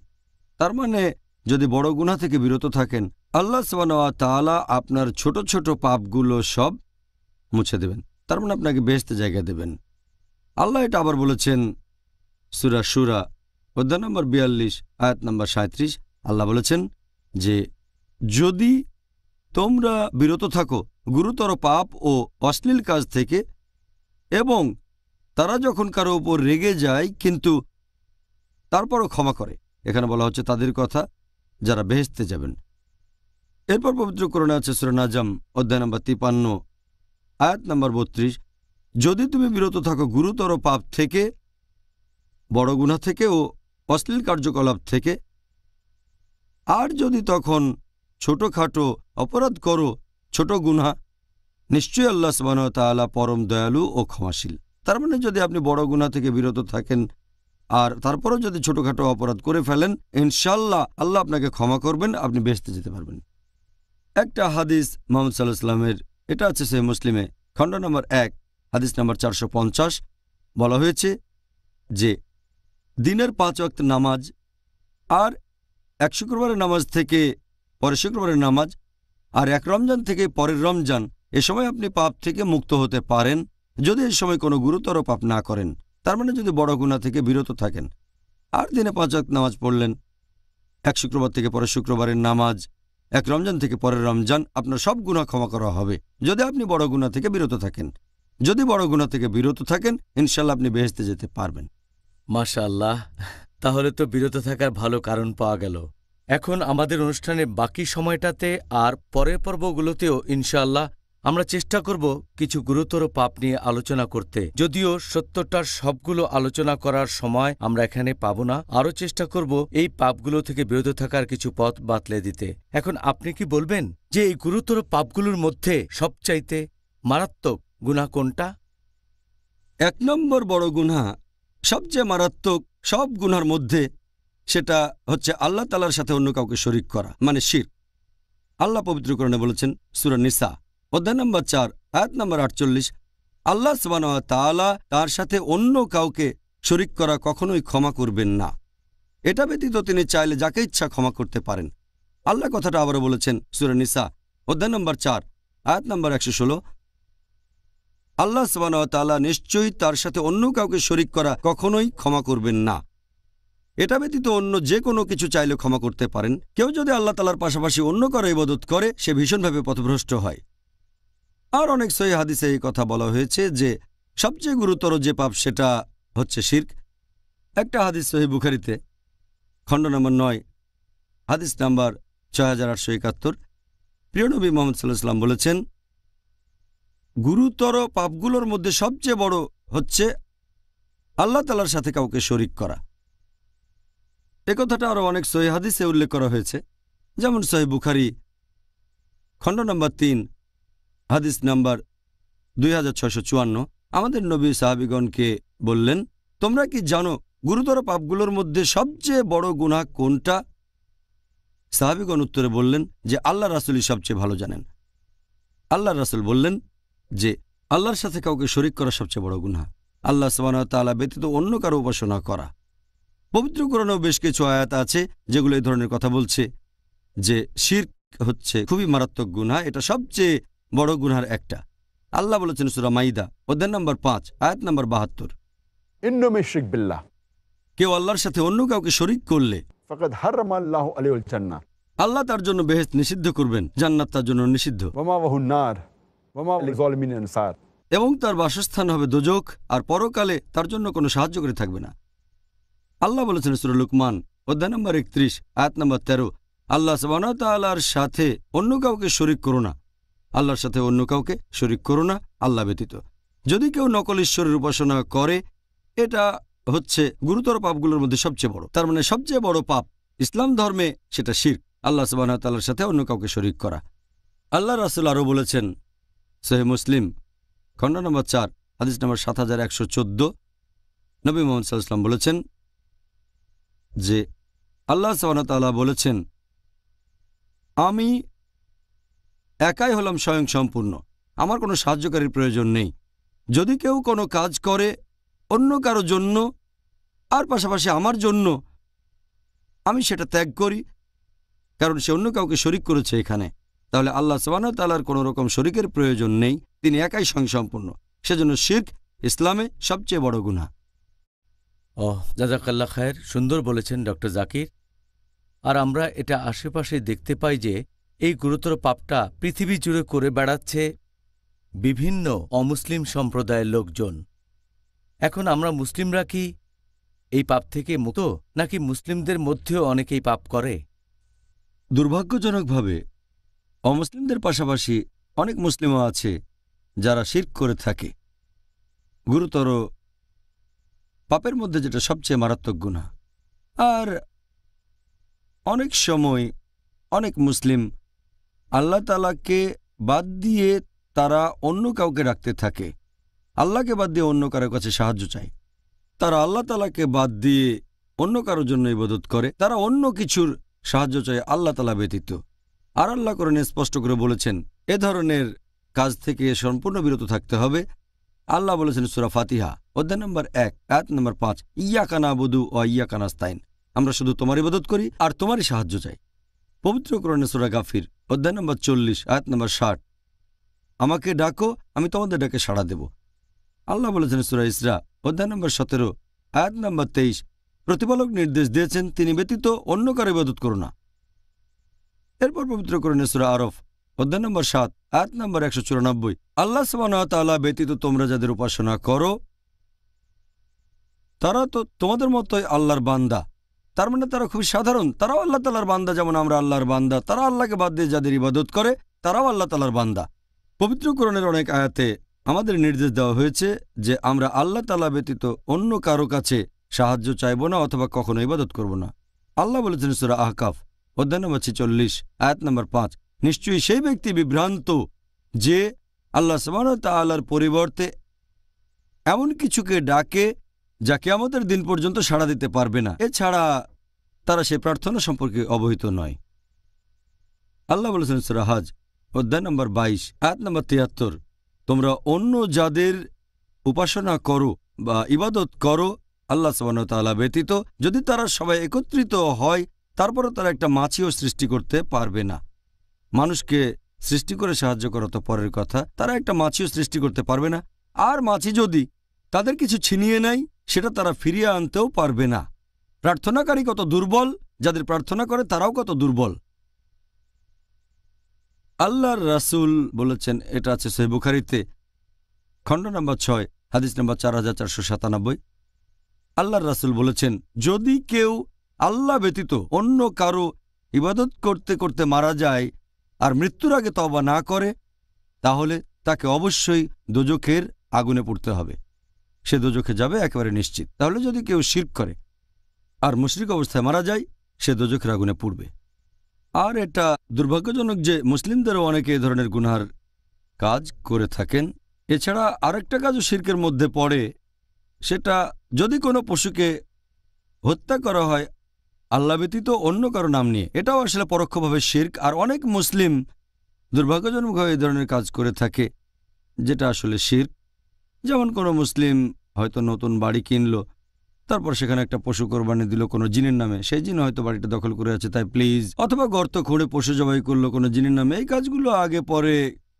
[SPEAKER 2] তার মানে যদি বড় গুনাহ থেকে বিরত থাকেন, আল্লাহ সুবহানাহু ওয়া তাআলা আপনার ছোট ছোট পাপগুলো সব মুছে দেবেন। তার মানে আপনাকে বেহেশতে জায়গা দেবেন। আল্লাহ এটা আবার বলেছেন সূরা শুরা অধ্যায় নম্বর ৪২ আয়াত নম্বর ৩৭। আল্লাহ বলেছেন যে যদি তোমরা বিরত থাকো গুরুতর পাপ ও অশ্লীল কাজ থেকে, এবং তারা যখন কারো উপর রেগে যায় কিন্তু তারপরও ক্ষমা করে, এখানে বলা হচ্ছে তাদের কথা যারা বেহেশতে যাবেন। এরপর পবিত্র কোরআনে আছে সূরা নাজম অধ্যায় নম্বর ৫৩ আয়াত নম্বর ৩২, যদি তুমি বিরত থাকো গুরুতর পাপ থেকে, বড় গুনাহ থেকে ও অশ্লীল কার্যকলাপ থেকে, আর যদি তখন ছোটখাটো অপরাধ করো, ছোট গুনাহ, নিশ্চয়ই আল্লাহ সুবহানাহু ওয়া তাআলা পরম দয়ালু ও ক্ষমাশীল। তার মানে যদি আপনি বড় গুনাহ থেকে বিরত থাকেন আর তারপরও যদি ছোটখাটো অপরাধ করে ফেলেন, ইনশাআল্লাহ আল্লাহ আপনাকে ক্ষমা করবেন, আপনি বেহেশতে যেতে পারবেন। একটা হাদিস মুহাম্মদ সাল্লাল্লাহু আলাইহি ওয়াসাল্লামের, এটা আছে সহিহ মুসলিমে খণ্ড নম্বর ১ হাদিস নম্বর ৪৫০, বলা হয়েছে যে দিনের ৫ ওয়াক্ত নামাজ আর এক শুক্রবারের নামাজ থেকে পরের শুক্রবারের নামাজ আর এক রমজান থেকে পরের রমজান, এ সময় আপনি পাপ থেকে মুক্ত হতে পারেন যদি এই সময় কোনো গুরুতর পাপ না করেন। তার মানে যদি বড় গুনাহ থেকে বিরত থাকেন আর দিনে ৫ ওয়াক্ত নামাজ পড়লেন, এক শুক্রবার থেকে পরের শুক্রবারের নামাজ, এক রমজান থেকে পরের রমজান, আপনার সব গুনাহ ক্ষমা করা হবে যদি আপনি বড় গুনাহ থেকে বিরত থাকেন। যদি বড় গুনাহ থেকে বিরত থাকেন, ইনশাআল্লাহ আপনি বেহেশতে যেতে পারবেন।
[SPEAKER 1] মাশাআল্লাহ, তাহলে তো বিরত থাকার ভালো কারণ পাওয়া গেল। এখন আমাদের অনুষ্ঠানের বাকি সময়টাতে আর পরের পর্বগুলোতেও ইনশাআল্লাহ আমরা চেষ্টা করব কিছু গুরুতর পাপ নিয়ে আলোচনা করতে। যদিও ৭০টার সবগুলো আলোচনা করার সময় আমরা এখানে পাব না, আরও চেষ্টা করব এই পাপগুলো থেকে বিরত থাকার কিছু পথ বাতলে দিতে। এখন আপনি কি বলবেন যে এই গুরুতর পাপগুলোর মধ্যে সবচাইতে মারাত্মক গুনাহ কোনটা?
[SPEAKER 2] ১ নম্বর বড় গুনাহ, সবচেয়ে মারাত্মক সব গুনার মধ্যে, সেটা হচ্ছে আল্লাহ তাআলার সাথে অন্য কাউকে শরীক করা, মানে শিরক। আল্লাহ পবিত্র কোরআনে বলেছেন সূরা নিসা অধ্যায় নম্বর ৪ আয়াত নম্বর ৪৮, আল্লাহ সুবহানাহু ওয়া তাআলা তার সাথে অন্য কাউকে শরীক করা কখনোই ক্ষমা করবেন না। এটা ব্যতীত তিনি চাইলে যাকে ইচ্ছা ক্ষমা করতে পারেন। আল্লাহ কথাটা আবারও বলেছেন সূরা নিসা অধ্যায় নম্বর ৪ আয়াত নম্বর ১১৬, আল্লাহ সুবহানাহু ওয়া তাআলা নিশ্চয়ই তার সাথে অন্য কাউকে শরীক করা কখনোই ক্ষমা করবেন না। এটা ব্যতীত অন্য যে কোনো কিছু চাইলে ক্ষমা করতে পারেন। কেউ যদি আল্লাহ তাআলার পাশাপাশি অন্য কারো ইবাদত করে, সে ভীষণভাবে পথভ্রষ্ট হয়। আর অনেক সহিহ হাদিসে এই কথা বলা হয়েছে যে সবচেয়ে গুরুতর যে পাপ সেটা হচ্ছে শিরক। একটা হাদিস সহিহ বুখারীতে খণ্ড নম্বর ৯ হাদিস নাম্বার ৬৮৭১, প্রিয় নবী মুহাম্মদ সাল্লাল্লাহু আলাইহি ওয়াসাল্লাম বলেছেন, গুরুতর পাপগুলোর মধ্যে সবচেয়ে বড় হচ্ছে আল্লাহ তাআলার সাথে কাউকে শরীক করা। এ কথাটা আরও অনেক সহিহ হাদিসে উল্লেখ করা হয়েছে, যেমন সহিহ বুখারী খণ্ড নম্বর ৩ হাদিস নাম্বার ২৬৫৪। আমাদের নবী সাহাবীগণকে বললেন, তোমরা কি জানো গুরুতর পাপগুলোর মধ্যে সবচেয়ে বড় গুনাহ কোনটা? সাহাবীগণ উত্তরে বললেন যে আল্লাহ রাসূলই সবচেয়ে ভালো জানেন। আল্লাহ রাসূল বললেন যে আল্লাহর সাথে কাউকে শরীক করা সবচেয়ে বড় গুনাহ, আল্লাহ সুবহানাহু ওয়া তাআলা ব্যতীত অন্য কারো উপাসনা করা। পবিত্র কোরআনেও বেশ কিছু আয়াত আছে যেগুলো এই ধরনের কথা বলছে যে শিরক হচ্ছে খুবই মারাত্মক গুনাহ, এটা সবচেয়ে বড় গুনাহের একটা। আল্লাহ বলেছেন সূরা মাইদা অধ্যায় নম্বর 5 আয়াত নম্বর 72,
[SPEAKER 3] ইন্না মান ইউশরিক বিল্লাহ
[SPEAKER 2] কেউ আল্লাহর সাথে অন্য কাউকে শরীক করলে
[SPEAKER 3] ফাকাদ হারামা আল্লাহু আলাইহিল জান্নাহ
[SPEAKER 2] আল্লাহ তার জন্য বেহেশত নিষিদ্ধ করবেন, জান্নাত তার জন্য নিষিদ্ধ,
[SPEAKER 3] ওয়া মাওয়াহুন নার ওয়া মা লিযালিমিন আনসার,
[SPEAKER 2] এবং তার বাসস্থান হবে দোজখ, আর পরকালে তার জন্য কোনো সাহায্যকারী থাকবে না। আল্লাহ বলেছেন সূরা লুকমান অধ্যায় নম্বর 31 আয়াত নম্বর 13, আল্লাহ সুবহানাহু ওয়া তাআলার সাথে অন্য কাউকে শরীক করো না, আল্লাহর সাথে অন্য কাউকে শরীক করো না আল্লাহ ব্যতীত। যদি কেউ নকল ঈশ্বরের উপাসনা করে, এটা হচ্ছে গুরুতর পাপগুলোর মধ্যে সবচেয়ে বড়। তার মানে সবচেয়ে বড় পাপ ইসলাম ধর্মে সেটা শিরক, আল্লাহ সুবহানাহু ওয়া তাআলার সাথে অন্য কাউকে শরীক করা। আল্লাহ রাসূল আরও বলেছেন সহিহ মুসলিম খণ্ড নম্বর 4 হাদিস নম্বর 7114, নবী মুহাম্মদ সাল্লাল্লাহু আলাইহি ওয়াসাল্লাম বলেছেন যে আল্লাহ সুবহানাহু ওয়া তাআলা বলেছেন, আমি একাই হলাম স্বয়ং সম্পূর্ণ, আমার কোনো সাহায্যকারীর প্রয়োজন নেই। যদি কেউ কোনো কাজ করে অন্য কারো জন্য আর পাশাপাশি আমার জন্য, আমি সেটা ত্যাগ করি, কারণ সে অন্য কাউকে শরীক করেছে এখানে, তাহলে আল্লাহ সুবহানাহু ওয়া তাআলার কোনো রকম শরীকের প্রয়োজন নেই, তিনি একাই স্বয়ংসম্পূর্ণ। সেজন্য শিরক ইসলামে সবচেয়ে বড় গুনাহ।
[SPEAKER 1] জাযাকাল্লাহ খায়ের, সুন্দর বলেছেন ডক্টর জাকির। আর আমরা এটা আশেপাশে দেখতে পাই যে এই গুরুতর পাপটা পৃথিবী জুড়ে করে বেড়াচ্ছে বিভিন্ন অমুসলিম সম্প্রদায়ের লোকজন। এখন আমরা মুসলিমরা কি এই পাপ থেকে মুক্ত, নাকি মুসলিমদের মধ্যেও অনেকেই পাপ করে?
[SPEAKER 2] দুর্ভাগ্যজনকভাবে অমুসলিমদের পাশাপাশি অনেক মুসলিমও আছে যারা শিরক করে থাকে। গুরুতর পাপের মধ্যে যেটা সবচেয়ে মারাত্মক গুনাহ। আর অনেক সময় অনেক মুসলিম আল্লাহ তাআলাকে বাদ দিয়ে তারা অন্য কাউকে রাখতে থাকে, আল্লাহকে বাদ দিয়ে অন্য কারো কাছে সাহায্য চায়। তারা আল্লাহ তাআলাকে বাদ দিয়ে অন্য কারোর জন্য ইবাদত করে, তারা অন্য কিছুর সাহায্য চায় আল্লাহ তাআলা ব্যতীত। আর আল্লাহ কোরআনে স্পষ্ট করে বলেছেন এ ধরনের কাজ থেকে সম্পূর্ণ বিরত থাকতে হবে। আল্লাহ বলেছেন সূরা ফাতিহা অধ্যায় নম্বর 1 আয়াত নম্বর 5, ইয়াকা নাবুদু ওয়া ইয়াকা নাস্তাইন, আমরা শুধু তোমার ইবাদত করি আর তোমারই সাহায্য চাই। পবিত্র কোরআনে সূরা গাফির অধ্যায় নম্বর 40 আয়াত নম্বর 60, আমাকে ডাকো আমি তোমাদের ডাকে সাড়া দেব। আল্লাহ বলেছেন সূরা ইসরা অধ্যায় নম্বর 17 আয়াত নম্বর 23, প্রতিপালক নির্দেশ দিয়েছেন তিনি ব্যতীত অন্য কারো ইবাদত করো না। এরপর পবিত্র কোরআনে সূরা আরফ অধ্যায় নম্বর 7 আয়াত নম্বর 194, আল্লাহ সুবহানাহু ওয়া তাআলা ব্যতীত তোমরা যাদের উপাসনা করো তারা তো তোমাদের মতোই আল্লাহর বান্দা। তার মানে তারা খুবই সাধারণ, তারাও আল্লাহ তাআলার বান্দা, যেমন আমরা আল্লাহর বান্দা। তারা আল্লাহকে বাদ দিয়ে যাদের ইবাদত করে তারাও আল্লাহ তাআলার বান্দা। পবিত্র কোরআনের অনেক আয়াতে আমাদের নির্দেশ দেওয়া হয়েছে যে আমরা আল্লাহ তাআলা ব্যতীত অন্য কারো কাছে সাহায্য চাইব না অথবা কখনো ইবাদত করব না। আল্লাহ বলেছেন সূরা আহকাফ অধ্যায় নম্বর 46 আয়াত নম্বর 5, নিশ্চয়ই সেই ব্যক্তি বিভ্রান্ত যে আল্লাহ সুবহানাহু ওয়া তাআলার পরিবর্তে এমন কিছুকে ডাকে যা কিয়ামতের দিন পর্যন্ত সাড়া দিতে পারবে না, এছাড়া তারা সেই প্রার্থনা সম্পর্কে অবহিত নয়। আল্লাহ বলেছেন সূরা হজ অধ্যায় নম্বর 22 আয়াত নম্বর 73, তোমরা অন্য যাদের উপাসনা করো বা ইবাদত করো আল্লাহ সুবহানাহু ওয়া তাআলা ব্যতীত, যদি তারা সবাই একত্রিত হয় তারপরও তারা একটা মাছিও সৃষ্টি করতে পারবে না। মানুষকে সৃষ্টি করে সাহায্য করা তো পরের কথা, তারা একটা মাছিও সৃষ্টি করতে পারবে না। আর মাছি যদি তাদের কিছু ছিনিয়ে নেয় সেটা তারা ফিরিয়ে আনতেও পারবে না। প্রার্থনাকারী কত দুর্বল, যাদের প্রার্থনা করে তারাও কত দুর্বল। আল্লাহর রাসূল বলেছেন, এটা আছে সহিহ বুখারীতে খণ্ড নম্বর 6 হাদিস নম্বর 4497, আল্লাহর রাসূল বলেছেন যদি কেউ আল্লাহ ব্যতীত অন্য কারো ইবাদত করতে করতে মারা যায় আর মৃত্যুর আগে তওবা না করে তাহলে তাকে অবশ্যই দোজখের আগুনে পুড়তে হবে, সে দোজখে যাবে একেবারে নিশ্চিত। তাহলে যদি কেউ শিরক করে আর মুশরিক অবস্থায় মারা যায় সে দোজখের আগুনে পুড়বে। আর এটা দুর্ভাগ্যজনক যে মুসলিমদেরও অনেকে এ ধরনের গুনার কাজ করে থাকেন। এছাড়া আরেকটা কাজও শিরকের মধ্যে পড়ে, সেটা যদি কোনো পশুকে হত্যা করা হয় আল্লাহ ব্যতীত অন্য কারো নাম নিয়ে, এটাও আসলে পরোক্ষভাবে শিরক। আর অনেক মুসলিম দুর্ভাগ্যজনকভাবে এই ধরনের কাজ করে থাকে, যেটা আসলে শিরক। যেমন কোনো মুসলিম হয়তো নতুন বাড়ি কিনলো, তারপর সেখানে একটা পশু কোরবানি দিল কোনো জিনের নামে, সেই জিন হয়তো বাড়িটা দখল করে আছে, তাই প্লিজ। অথবা গর্ত খুঁড়ে পশু জবাই করলো কোনো জিনের নামে। এই কাজগুলো আগে পরে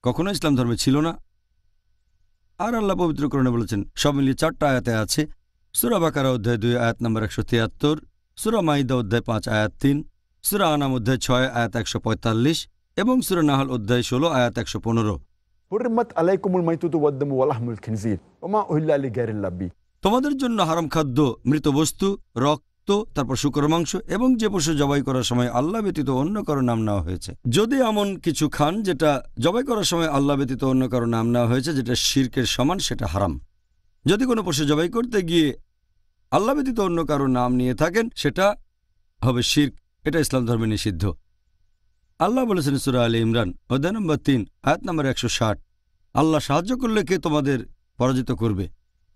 [SPEAKER 2] কখনো ইসলাম ধর্মে ছিল না। আর আল্লাহ পবিত্র কোরআনে বলেছেন, সব মিলিয়ে 4টা আয়াতে আছে। সূরা বাকারা অধ্যায় 2 আয়াত নম্বর 173, সূরা মাইদা অধ্যায় 5 আয়াত 3, সূরা আনাম অধ্যায় 6 আয়াত 145 এবং সূরা নাহল অধ্যায় 16 আয়াত 115।
[SPEAKER 3] হুররিমাত আলাইকুমুল মাইতাতু ওয়াদ-দামু ওয়া লাহমুল খিনজির ওয়া মা উহিল্লা লিগাইরিল্লাহ বিহি।
[SPEAKER 2] তোমাদের জন্য হারাম খাদ্য, মৃত বস্তু, রক্ত, তারপর শূকর মাংস এবং যে পশু জবাই করার সময় আল্লাহ ব্যতীত অন্য কারো নাম নেওয়া হয়েছে। যদি এমন কিছু খান যেটা জবাই করার সময় আল্লাহ ব্যতীত অন্য কারো নাম নেওয়া হয়েছে, যেটা শিরকের সমান, সেটা হারাম। যদি কোনো পশু জবাই করতে গিয়ে আল্লাহ ব্যতীত অন্য কারো নাম নিয়ে থাকেন, সেটা হবে শিরক। এটা ইসলাম ধর্মে নিষিদ্ধ। আল্লাহ বলেছেন সূরা আলে ইমরান অধ্যায় নম্বর 3 আয়াত নম্বর 160, আল্লাহ সাহায্য করলে কে তোমাদের পরাজিত করবে,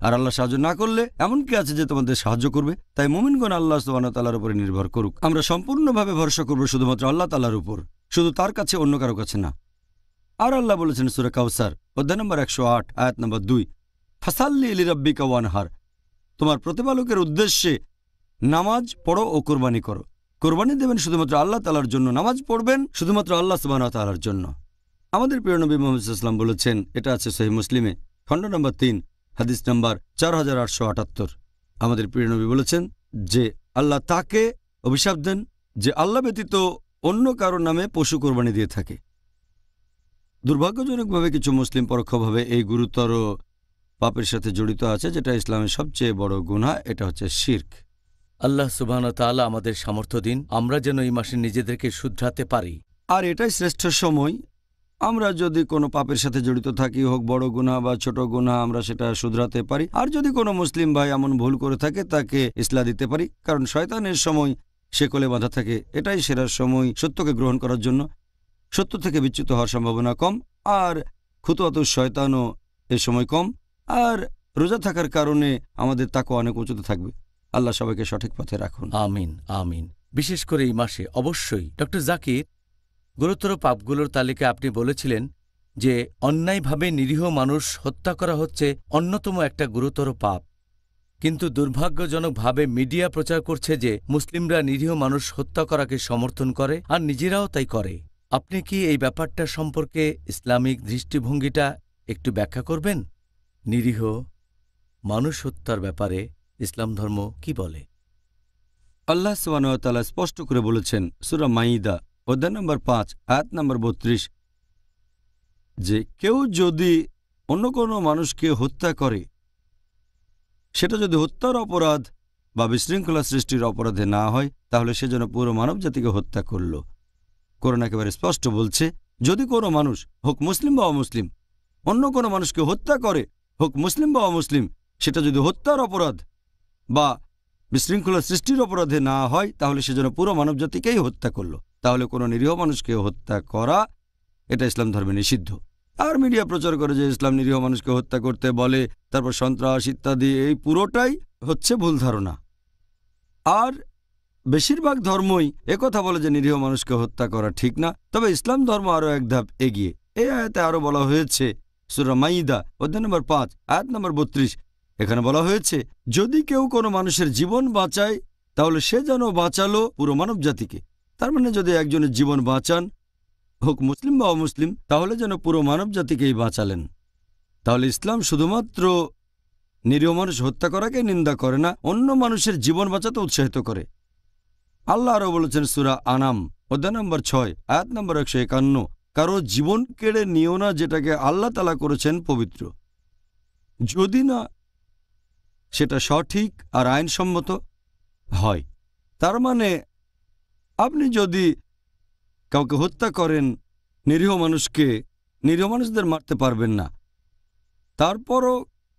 [SPEAKER 2] আর আল্লাহ সাহায্য না করলে এমন কি আছে যে তোমাদের সাহায্য করবে। তাই মুমিনগণ আল্লাহ সুবহানাহু ওয়া তাআলার উপরে নির্ভর করুক। আমরা সম্পূর্ণভাবে ভরসা করব শুধুমাত্র আল্লাহ তাআলার উপর, শুধু তার কাছে, অন্য কারো কাছে না। আর আল্লাহ বলেছেন সূরা কাউসার অধ্যায় নম্বর 108 আয়াত নম্বর 2, ফাসাল্লি লিরাব্বিকা ওয়ানহার, তোমার প্রতিপালকের উদ্দেশ্যে নামাজ পড়ো ও কোরবানি করো। কোরবানি দেবেন শুধুমাত্র আল্লাহ তাআলার জন্য, নামাজ পড়বেন শুধুমাত্র আল্লাহ সুবহানাহু ওয়া তাআলার জন্য। আমাদের প্রিয় নবী মুহাম্মদ সাল্লাল্লাহু আলাইহি ওয়াসাল্লাম বলেছেন, এটা আছে সহিহ মুসলিমে খণ্ড নম্বর 3 হাদিস নম্বর 4878। আমাদের প্রিয় নবী বলেছেন যে আল্লাহ তাকে অভিশাপ দেন যে আল্লাহ ব্যতীত অন্য কারো নামে পশু কোরবানি দিয়ে থাকে। দুর্ভাগ্যজনকভাবে কিছু মুসলিম পরোক্ষভাবে এই গুরুতর পাপের সাথে জড়িত আছে, যেটা ইসলামের সবচেয়ে বড় গুনাহ। এটা হচ্ছে শিরক।
[SPEAKER 1] আল্লাহ সুবহানাহু ওয়া তাআলা আমাদের সামর্থ্য দিন, আমরা যেন এই মাসে নিজেদেরকে শুধরাতে পারি।
[SPEAKER 2] আর এটাই শ্রেষ্ঠ সময়। আমরা যদি কোনো পাপের সাথে জড়িত থাকি, হোক বড় গুনাহ বা ছোট গুনাহ, আমরা সেটা শুধরাতে পারি। আর যদি কোনো মুসলিম ভাই এমন ভুল করে থাকে, তাকে ইসলাহ দিতে পারি। কারণ শয়তানের সময় শেকলে বাঁধা থাকে, এটাই সেরা সময় সত্যকে গ্রহণ করার জন্য। সত্য থেকে বিচ্যুত হওয়ার সম্ভাবনা কম, আর খুতুয়াত শয়তানও এ সময় কম। আর রোজা থাকার কারণে আমাদের তাকওয়া অনেক উঁচুতে থাকবে। আল্লাহ সবাইকে সঠিক পথে রাখুন।
[SPEAKER 1] আমিন আমিন। বিশেষ করে এই মাসে অবশ্যই। ডক্টর জাকির, গুরুতর পাপগুলোর তালিকায় আপনি বলেছিলেন যে অন্যায়ভাবে নিরীহ মানুষ হত্যা করা হচ্ছে অন্যতম একটা গুরুতর পাপ। কিন্তু দুর্ভাগ্যজনকভাবে মিডিয়া প্রচার করছে যে মুসলিমরা নিরীহ মানুষ হত্যা করাকে সমর্থন করে, আর নিজেরাও তাই করে। আপনি কি এই ব্যাপারটা সম্পর্কে ইসলামিক দৃষ্টিভঙ্গিটা একটু ব্যাখ্যা করবেন? নিরীহ মানুষ হত্যার ব্যাপারে ইসলাম ধর্ম কি বলে?
[SPEAKER 2] আল্লাহ সুবহানাহু ওয়া তাআলা স্পষ্ট করে বলেছেন সূরা মাইদা অধ্যায় নম্বর 5 আয়াত নম্বর 32, যে কেউ যদি অন্য কোনো মানুষকে হত্যা করে, সেটা যদি হত্যার অপরাধ বা বিশৃঙ্খলা সৃষ্টির অপরাধে না হয়, তাহলে সে যেন পুরো মানব জাতিকে হত্যা করল। কোরআন একেবারে স্পষ্ট বলছে, যদি কোনো মানুষ, হোক মুসলিম বা অমুসলিম, অন্য কোনো মানুষকে হত্যা করে, হোক মুসলিম বা অমুসলিম, সেটা যদি হত্যার অপরাধ বা বিশৃঙ্খলা সৃষ্টির অপরাধে না হয়, তাহলে সে যেন পুরো মানব জাতিকেই হত্যা করল। তাহলে কোনো নিরীহ মানুষকে হত্যা করা, এটা ইসলাম ধর্মে নিষিদ্ধ। আর মিডিয়া প্রচার করে যে ইসলাম নিরীহ মানুষকে হত্যা করতে বলে, তারপর সন্ত্রাস ইত্যাদি, এই পুরোটাই হচ্ছে ভুল ধারণা। আর বেশিরভাগ ধর্মই একথা বলে যে নিরীহ মানুষকে হত্যা করা ঠিক না। তবে ইসলাম ধর্ম আরও এক ধাপ এগিয়ে। এই আয়াতে আরও বলা হয়েছে সূরা মাইদা অধ্যায় নম্বর 5 আয়াত নম্বর 32, এখানে বলা হয়েছে, যদি কেউ কোনো মানুষের জীবন বাঁচায়, তাহলে সে যেন বাঁচালো পুরো মানব জাতিকে। তার মানে যদি একজনের জীবন বাঁচান, হোক মুসলিম বা অমুসলিম, তাহলে যেন পুরো মানব জাতিকেই বাঁচালেন। তাহলে ইসলাম শুধুমাত্র নিরীহ মানুষ হত্যা করাকে নিন্দা করে না, অন্য মানুষের জীবন বাঁচাতে উৎসাহিত করে। আল্লাহ আরও বলেছেন সূরা আনাম অধ্যায় নম্বর 6 আয়াত নম্বর 151, কারো জীবন কেড়ে নিও না যেটাকে আল্লাহ তাআলা করেছেন পবিত্র, যদি না সেটা সঠিক আর আইনসম্মত হয়। তার মানে আপনি যদি কাউকে হত্যা করেন, নিরীহ মানুষকে, নিরীহ মানুষদের মারতে পারবেন না। তারপরও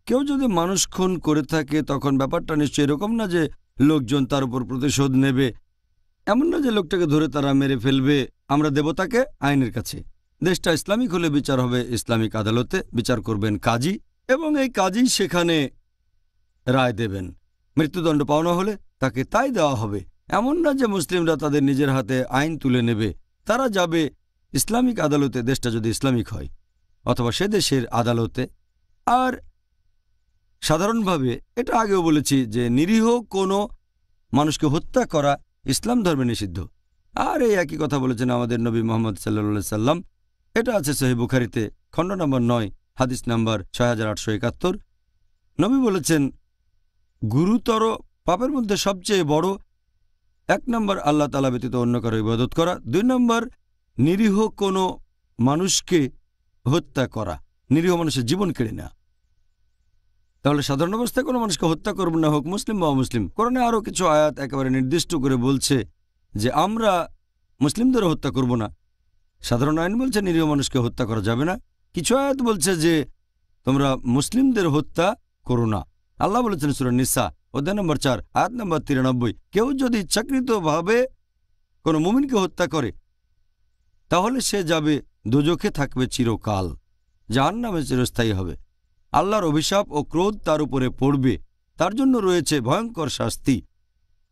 [SPEAKER 2] কেউ যদি মানুষ খুন করে থাকে, তখন ব্যাপারটা নিশ্চয়ই এরকম না যে লোকজন তার উপর প্রতিশোধ নেবে। এমন না যে লোকটাকে ধরে তারা মেরে ফেলবে, আমরা দেব তাকে আইনের কাছে। দেশটা ইসলামিক হলে বিচার হবে ইসলামিক আদালতে, বিচার করবেন কাজী, এবং এই কাজী সেখানে রায় দেবেন। মৃত্যুদণ্ড পাওনা হলে তাকে তাই দেওয়া হবে। এমন না যে মুসলিমরা তাদের নিজের হাতে আইন তুলে নেবে। তারা যাবে ইসলামিক আদালতে, দেশটা যদি ইসলামিক হয়, অথবা সে দেশের আদালতে। আর সাধারণভাবে এটা আগেও বলেছি যে নিরীহ কোনো মানুষকে হত্যা করা ইসলাম ধর্মে নিষিদ্ধ। আর এই একই কথা বলেছেন আমাদের নবী মুহাম্মদ সাল্লাল্লাহু সাল্লাম। এটা আছে সহিহ বুখারীতে, খণ্ড নম্বর 9, হাদিস নাম্বার 6871। নবী বলেছেন, গুরুতর পাপের মধ্যে সবচেয়ে বড় 1 নম্বর আল্লাহ তাআলা ব্যতীত অন্য কারো ইবাদত করা, 2 নম্বর নিরীহ কোনো মানুষকে হত্যা করা, নিরীহ মানুষের জীবন কেড়ে নেওয়া। তাহলে সাধারণ অবস্থায় কোনো মানুষকে হত্যা করব না, হোক মুসলিম বা অমুসলিম। কোরআনে আরও কিছু আয়াত একেবারে নির্দিষ্ট করে বলছে যে আমরা মুসলিমদেরও হত্যা করব না। সাধারণ আইন বলছে নিরীহ মানুষকে হত্যা করা যাবে না। কিছু আয়াত বলছে যে তোমরা মুসলিমদের হত্যা করো না। আল্লাহ বলেছেন সূরা নিসা অধ্যায় নম্বর 4 আয়াত নম্বর 93, কেউ যদি ইচ্ছাকৃতভাবে কোনো মুমিনকে হত্যা করে তাহলে সে যাবে দোজখে, থাকবে চিরকাল, জাহান্নামে চিরস্থায়ী হবে। আল্লাহর অভিশাপ ও ক্রোধ তার উপরে পড়বে, তার জন্য রয়েছে ভয়ঙ্কর শাস্তি।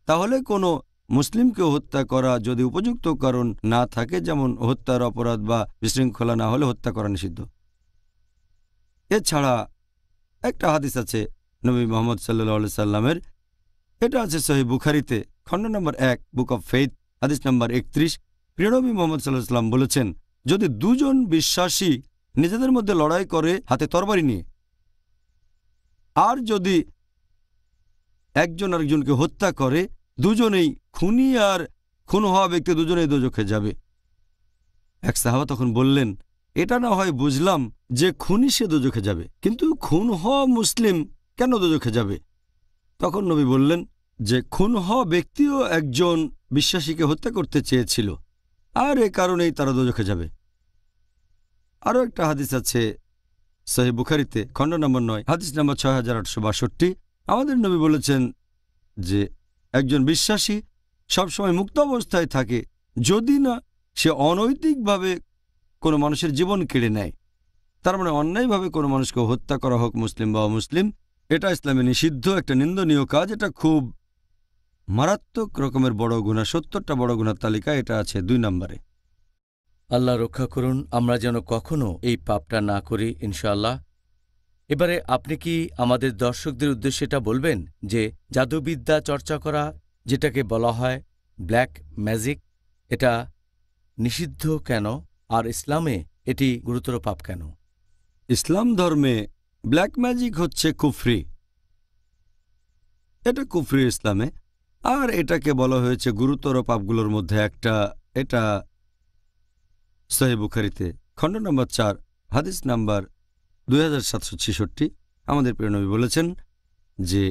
[SPEAKER 2] তাহলে কোনো মুসলিমকে হত্যা করা যদি উপযুক্ত কারণ না থাকে, যেমন হত্যার অপরাধ বা বিশৃঙ্খলা না হলে হত্যা করা নিষিদ্ধ। এছাড়া একটা হাদিস আছে নবী মুহাম্মদ সাল্লাল্লাহু আলাইহি সাল্লামের, এটা আছে সহিহ বুখারীতে, খণ্ড নম্বর 1, বুক অব ফেইথ, হাদিস নম্বর 31। প্রিয় নবী মুহাম্মদ সাল্লাল্লাহু আলাইহি সাল্লাম বলেছেন, যদি দুজন বিশ্বাসী নিজেদের মধ্যে লড়াই করে হাতে তরবারি নিয়ে, আর যদি একজন আরেকজনকে হত্যা করে, দুজনেই খুনি আর খুন হওয়া ব্যক্তি দুজনেই দোজখে যাবে। এক সাহাবা তখন বললেন, এটা না হয় বুঝলাম যে খুনি সে দোজখে যাবে, কিন্তু খুন হওয়া মুসলিম কেন দোজখে যাবে? তখন নবী বললেন যে খুন হওয়া ব্যক্তিও একজন বিশ্বাসীকে হত্যা করতে চেয়েছিল, আর এ কারণেই তারা দোজখে যাবে। আরও একটা হাদিস আছে সহিহ বুখারীতে, খণ্ড নম্বর 9, হাদিস নম্বর 6862। আমাদের নবী বলেছেন যে একজন বিশ্বাসী সবসময় মুক্ত অবস্থায় থাকে যদি না সে অনৈতিকভাবে কোনো মানুষের জীবন কেড়ে নেয়। তার মানে অন্যায়ভাবে কোনো মানুষকে হত্যা করা, হোক মুসলিম বা অমুসলিম, এটা ইসলামে নিষিদ্ধ, একটা নিন্দনীয় কাজ। এটা খুব মারাত্মক রকমের বড় গুনাহ, 70টা বড় গুনার তালিকা এটা আছে 2 নম্বরে।
[SPEAKER 1] আল্লাহ রক্ষা করুন আমরা যেন কখনো এই পাপটা না করি, ইনশাআল্লাহ। এবারে আপনি কি আমাদের দর্শকদের উদ্দেশ্যে এটা বলবেন যে জাদুবিদ্যা চর্চা করা, যেটাকে বলা হয় ব্ল্যাক ম্যাজিক, এটা নিষিদ্ধ কেন, আর ইসলামে এটি গুরুতর পাপ কেন?
[SPEAKER 2] ইসলাম ধর্মে ব্ল্যাক ম্যাজিক হচ্ছে কুফরি, এটা কুফরি ইসলামে, আর এটাকে বলা হয়েছে গুরুতর পাপগুলোর মধ্যে একটা। এটা সহিহ বুখারীতে, খণ্ড নম্বর 4, হাদিস নাম্বার 2766। আমাদের প্রিয় নবী বলেছেন যে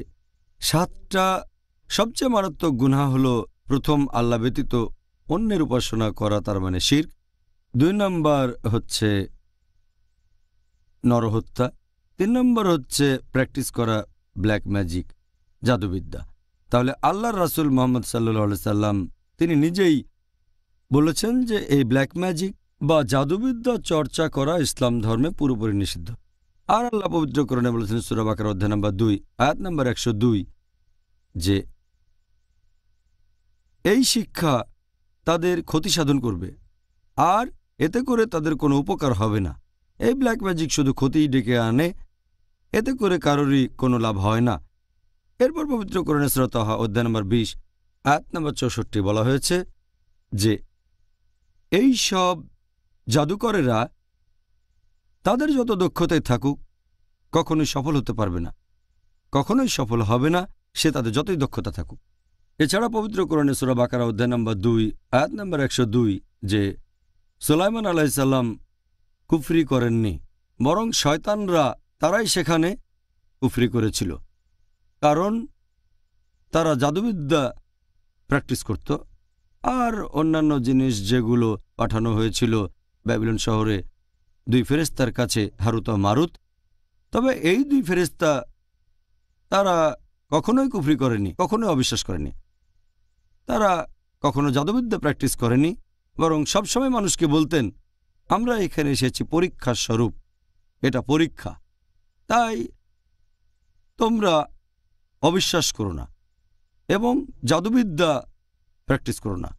[SPEAKER 2] 7টা সবচেয়ে মারাত্মক গুনাহ হলো, প্রথম আল্লাহ ব্যতীত অন্যের উপাসনা করা, তার মানে শিরক। 2 নম্বর হচ্ছে নরহত্যা। 3 নম্বর হচ্ছে প্র্যাকটিস করা ব্ল্যাক ম্যাজিক, জাদুবিদ্যা। তাহলে আল্লাহর রাসূল মুহাম্মদ সাল্লাল্লাহু আলাইহি সাল্লাম তিনি নিজেই বলেছেন যে এই ব্ল্যাক ম্যাজিক বা জাদুবিদ্যা চর্চা করা ইসলাম ধর্মে পুরোপুরি নিষিদ্ধ। আর আল্লাহ পবিত্র কোরআনে বলেছেন সূরা বাকারা অধ্যায় নম্বর 2 আয়াত নম্বর 102 যে এই শিক্ষা তাদের ক্ষতি সাধন করবে আর এতে করে তাদের কোনো উপকার হবে না। এই ব্ল্যাক ম্যাজিক শুধু ক্ষতিই ডেকে আনে, এতে করে কারোরই কোনো লাভ হয় না। এরপর পবিত্র কোরআনে সূরা তাহা অধ্যায় নম্বর 20 আয়াত নম্বর 64 বলা হয়েছে যে এই সব জাদুকরেরা তাদের যত দক্ষতায় থাকুক কখনোই সফল হতে পারবে না, কখনোই সফল হবে না, সে তাদের যতই দক্ষতা থাকুক। এছাড়া পবিত্র কোরআনে সূরা বাকারা অধ্যায় নম্বর 2 আয়াত নম্বর 102 যে সুলাইমান আলাইহিস সালাম কুফরি করেননি, বরং শয়তানরা তারাই সেখানে কুফরি করেছিল, কারণ তারা জাদুবিদ্যা প্র্যাকটিস করত। আর অন্যান্য জিনিস যেগুলো পাঠানো হয়েছিল ব্যাবিলন শহরে 2 ফেরেশতার কাছে, হারুত ও মারুত, তবে এই 2 ফেরেশতা তারা কখনোই কুফরি করেনি, কখনোই অবিশ্বাস করেনি, তারা কখনো জাদুবিদ্যা প্র্যাকটিস করেনি, বরং সবসময় মানুষকে বলতেন আমরা এখানে এসেছি পরীক্ষার স্বরূপ, এটা পরীক্ষা, তাই তোমরা অবিশ্বাস করো না। এবং জাদুবিদ্যা প্র্যাকটিস করো না।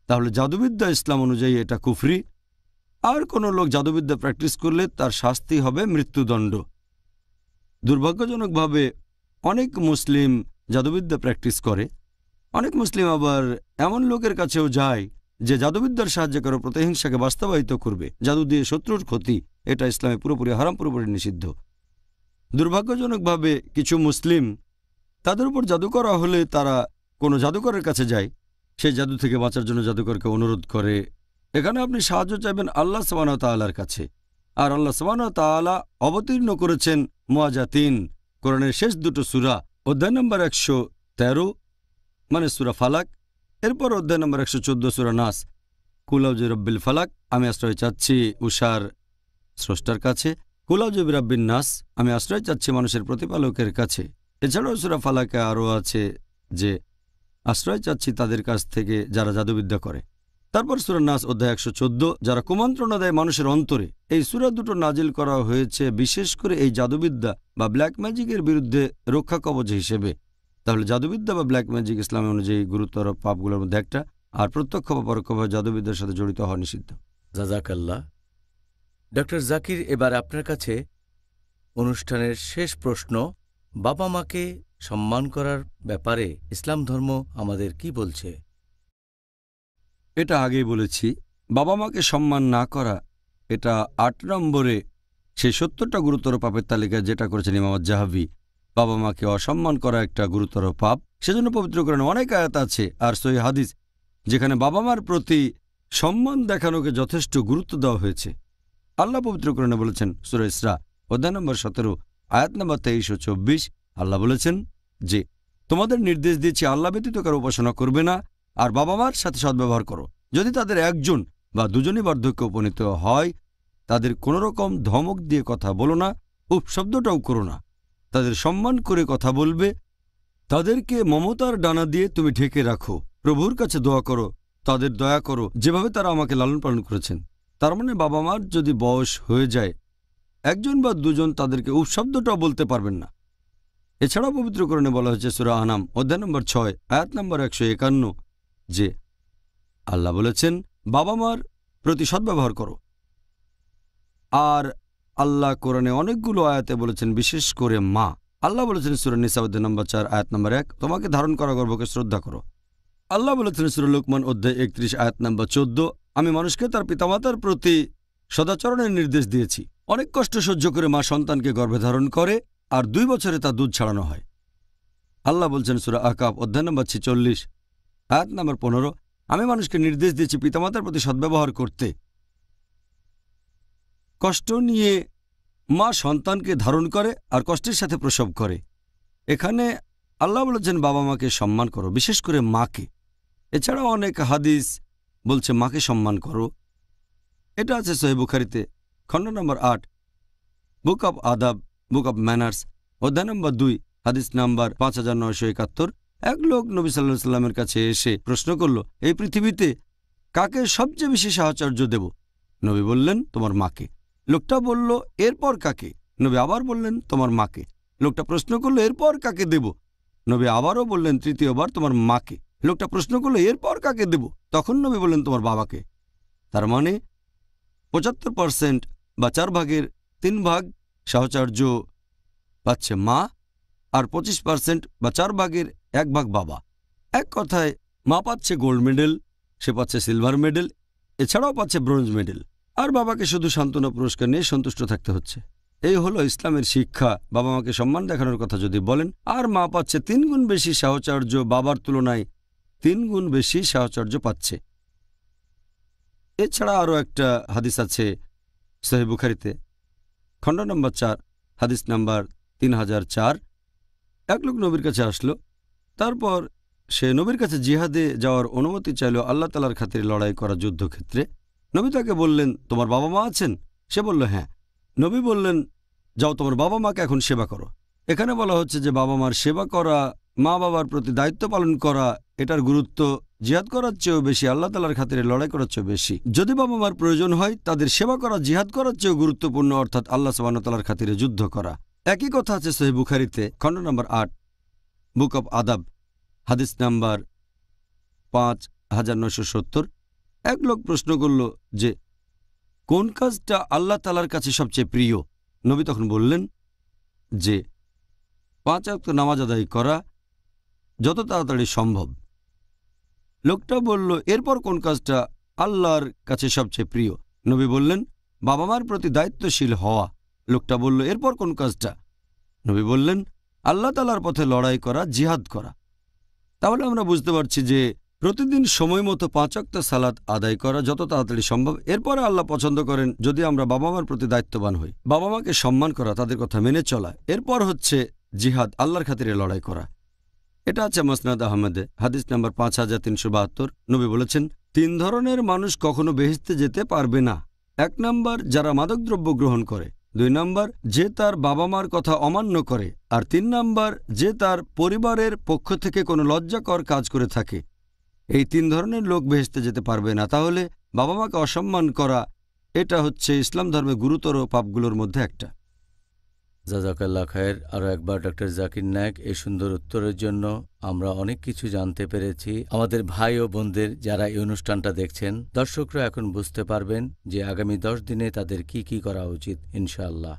[SPEAKER 2] তাহলে জাদুবিদ্যা ইসলাম অনুযায়ী এটা কুফরি। আর কোনো লোক জাদুবিদ্যা প্র্যাকটিস করলে তার শাস্তি হবে মৃত্যুদণ্ড। দুর্ভাগ্যজনকভাবে অনেক মুসলিম জাদুবিদ্যা প্র্যাকটিস করে। অনেক মুসলিম আবার এমন লোকের কাছেও যায় যে জাদুবিদ্যার সাহায্যে কারো প্রতিহিংসাকে বাস্তবায়িত করবে। জাদু দিয়ে শত্রুর ক্ষতি, এটা ইসলামে পুরোপুরি হারাম, পুরোপুরি নিষিদ্ধ। দুর্ভাগ্যজনকভাবে কিছু মুসলিম তাদের উপর জাদু করা হলে তারা কোনো জাদুকরের কাছে যায়, সেই জাদু থেকে বাঁচার জন্য জাদুকরকে অনুরোধ করে। এখানে আপনি সাহায্য চাইবেন আল্লাহ সুবহানাহু ওয়া তাআলার কাছে। আর আল্লাহ সুবহানাহু ওয়া তাআলা অবতীর্ণ করেছেন মুআজ্জাতিন, কোরআনের শেষ দুটো সূরা, অধ্যায় নম্বর 113 মানে সূরা ফালাক, এরপর অধ্যায় নম্বর 114 সূরা নাস। কুল আউযু বিরাব্বিল ফালাক, আমি আশ্রয় চাচ্ছি উষার স্রষ্টার কাছে। কুল আউযু বিরাব্বিন নাস, আমি আশ্রয় চাচ্ছি মানুষের প্রতিপালকের কাছে। এছাড়াও সূরা ফালাকে আরও আছে যে আশ্রয় চাচ্ছি তাদের কাছ থেকে যারা জাদুবিদ্যা করে। তারপর সূরা নাস অধ্যায় 114, যারা কুমন্ত্রণা দেয় মানুষের অন্তরে। এই সূরা দুটো নাজিল করা হয়েছে বিশেষ করে এই জাদুবিদ্যা বা ব্ল্যাক ম্যাজিকের বিরুদ্ধে রক্ষা কবচ হিসেবে। তাহলে জাদুবিদ্যা বা ব্ল্যাক ম্যাজিক ইসলাম অনুযায়ী গুরুতর পাপগুলোর মধ্যে একটা, আর প্রত্যক্ষ বা পরোক্ষভাবে জাদুবিদ্যার সাথে জড়িত হওয়া নিষিদ্ধ।
[SPEAKER 1] জাযাকাল্লাহ। ডক্টর জাকির, এবার আপনার কাছে অনুষ্ঠানের শেষ প্রশ্ন। বাবা মাকে সম্মান করার ব্যাপারে ইসলাম ধর্ম আমাদের কি বলছে?
[SPEAKER 2] এটা আগেই বলেছি, বাবা মাকে সম্মান না করা এটা 8 নম্বরে সেই 70টা গুরুতর পাপের তালিকায় যেটা করেছেন ইমাম আয-যাহাবী। বাবা মাকে অসম্মান করা একটা গুরুতর পাপ। সেজন্য পবিত্র কোরআনে অনেক আয়াত আছে আর সহিহ হাদিস যেখানে বাবা মার প্রতি সম্মান দেখানোকে যথেষ্ট গুরুত্ব দেওয়া হয়েছে। আল্লাহ পবিত্র কোরআনে বলেছেন সূরা ইসরা অধ্যায় নম্বর 17 আয়াত নম্বর 23 ও 24, আল্লাহ বলেছেন যে তোমাদের নির্দেশ দিয়েছি আল্লাহ ব্যতীত কারো উপাসনা করবে না, আর বাবা মার সাথে সদ্ব্যবহার করো। যদি তাদের একজন বা দুজনই বার্ধক্যে উপনীত হয়, তাদের কোনোরকম ধমক দিয়ে কথা বলো না, উপশব্দটাও করো না। তাদের সম্মান করে কথা বলবে। তাদেরকে মমতার ডানা দিয়ে তুমি ঢেকে রাখো। প্রভুর কাছে দোয়া করো, তাদের দয়া করো যেভাবে তারা আমাকে লালন পালন করেছেন। তার মানে বাবা মার যদি বয়স হয়ে যায়, একজন বা দুজন তাদেরকে উপশব্দটাও বলতে পারবেন না। এছাড়াও পবিত্র কোরআনে বলা হয়েছে সূরা আনাম অধ্যায় নম্বর 6 আয়াত নম্বর 151 যে আল্লাহ বলেছেন বাবা মার প্রতি সদ্ব্যবহার করো। আর আল্লাহ কোরআনে অনেকগুলো আয়াতে বলেছেন বিশেষ করে মা। আল্লাহ বলেছেন সূরা নিসা অধ্যায় নম্বর 4 আয়াত নম্বর 1 তোমাকে ধারণ করা গর্ভকে শ্রদ্ধা করো। আল্লাহ বলেছেন সূরা লুকমান অধ্যায় 31 আয়াত নম্বর 14 আমি মানুষকে তার পিতামাতার প্রতি সদাচরণের নির্দেশ দিয়েছি। অনেক কষ্ট সহ্য করে মা সন্তানকে গর্ভে ধারণ করে আর 2 বছরে তা দুধ ছাড়ানো হয়। আল্লাহ বলছেন সূরা আহকাফ অধ্যায় নম্বর 46 আয়াত নম্বর 15 আমি মানুষকে নির্দেশ দিয়েছি পিতামাতার প্রতি সদ্ব্যবহার করতে। কষ্ট নিয়ে মা সন্তানকে ধারণ করে আর কষ্টের সাথে প্রসব করে। এখানে আল্লাহ বলেছেন বাবা মাকে সম্মান করো, বিশেষ করে মাকে। এছাড়াও অনেক হাদিস বলছে মাকে সম্মান করো। এটা আছে সহিহ বুখারীতে খণ্ড নম্বর 8 বুক অব আদাব, বুক অব ম্যানার্স অধ্যায় নম্বর 2 হাদিস নাম্বার 5971। এক লোক নবী সাল্লাল্লাহু আলাইহি সাল্লামের কাছে এসে প্রশ্ন করল, এই পৃথিবীতে কাকে সবচেয়ে বেশি সাহচর্য দেব? নবী বললেন তোমার মাকে। লোকটা বলল এরপর কাকে? নবী আবার বললেন তোমার মাকে। লোকটা প্রশ্ন করল এরপর কাকে দেব? নবী আবারও বললেন তৃতীয়বার তোমার মাকে। লোকটা প্রশ্ন করল এরপর কাকে দেব? তখন নবী বললেন তোমার বাবাকে। তার মানে 75% বা 4 ভাগের 3 ভাগ সাহচর্য পাচ্ছে মা, আর 25% বা 4 ভাগের 1 ভাগ বাবা। এক কথায় মা পাচ্ছে গোল্ড মেডেল, সে পাচ্ছে সিলভার মেডেল, এছাড়াও পাচ্ছে ব্রোঞ্জ মেডেল, আর বাবাকে শুধু সান্ত্বনা পুরস্কার নিয়ে সন্তুষ্ট থাকতে হচ্ছে। এই হলো ইসলামের শিক্ষা। বাবা মাকে সম্মান দেখানোর কথা যদি বলেন, আর মা পাচ্ছে 3 গুণ বেশি সাহচর্য, বাবার তুলনায় 3 গুণ বেশি সাহচর্য পাচ্ছে। এছাড়া আরও একটা হাদিস আছে সহিহ বুখারীতে খণ্ড নম্বর 4 হাদিস নাম্বার 3004। এক লোক নবীর কাছে আসলো, তারপর সে নবীর কাছে জিহাদে যাওয়ার অনুমতি চাইল আল্লাহ তাআলার খাতিরে লড়াই করা যুদ্ধক্ষেত্রে। নবী তাকে বললেন তোমার বাবা মা আছেন? সে বলল হ্যাঁ। নবী বললেন যাও তোমার বাবা মাকে এখন সেবা করো। এখানে বলা হচ্ছে যে বাবা মার সেবা করা, মা বাবার প্রতি দায়িত্ব পালন করা, এটার গুরুত্ব জিহাদ করার চেয়েও বেশি, আল্লাহ তাআলার খাতিরে লড়াই করার চেয়েও বেশি। যদি বাবা মার প্রয়োজন হয় তাদের সেবা করা জিহাদ করার চেয়েও গুরুত্বপূর্ণ, অর্থাৎ আল্লাহ সুবহানাহু ওয়া তাআলার খাতিরে যুদ্ধ করা। একই কথা আছে সহিহ বুখারীতে খণ্ড নম্বর 8 বুক অব আদাব হাদিস নাম্বার 5970। এক লোক প্রশ্ন করল যে কোন কাজটা আল্লাহ তাআলার কাছে সবচেয়ে প্রিয়। নবী তখন বললেন যে 5 ওয়াক্ত নামাজ আদায় করা যত তাড়াতাড়ি সম্ভব। লোকটা বলল, এরপর কোন কাজটা আল্লাহর কাছে সবচেয়ে প্রিয়? নবী বললেন, বাবা মার প্রতি দায়িত্বশীল হওয়া। লোকটা বলল, এরপর কোন কাজটা? নবী বললেন, আল্লাহ তাআলার পথে লড়াই করা, জিহাদ করা। তাহলে আমরা বুঝতে পারছি যে প্রতিদিন সময় মতো 5 ওয়াক্ত সালাত আদায় করা যত তাড়াতাড়ি সম্ভব। এরপরে আল্লাহ পছন্দ করেন যদি আমরা বাবা মার প্রতি দায়িত্ববান হই, বাবা মাকে সম্মান করা, তাদের কথা মেনে চলা। এরপর হচ্ছে জিহাদ, আল্লাহর খাতিরে লড়াই করা। এটা আছে মুসনাদ আহমদে, হাদিস নাম্বার 5372। নবী বলেছেন, 3 ধরনের মানুষ কখনো বেহেশতে যেতে পারবে না। 1 নম্বর, যারা মাদকদ্রব্য গ্রহণ করে। 2 নম্বর, যে তার বাবা মার কথা অমান্য করে। আর 3 নম্বর, যে তার পরিবারের পক্ষ থেকে কোনো লজ্জাকর কাজ করে থাকে। এই 3 ধরনের লোক বেহেশতে যেতে পারবে না। তাহলে বাবা মাকে অসম্মান করা, এটা হচ্ছে ইসলাম ধর্মে গুরুতর পাপগুলোর মধ্যে একটা।
[SPEAKER 1] জাজাকাল্লাহ খায়ের। আরও একবার ডক্টর জাকির নায়েক এই সুন্দর উত্তরের জন্য আমরা অনেক কিছু জানতে পেরেছি। আমাদের ভাই ও বোনদের যারা এই অনুষ্ঠানটা দেখছেন, দর্শকরা এখন বুঝতে পারবেন যে আগামী 10 দিনে তাদের কি কি করা উচিত। ইনশাআল্লাহ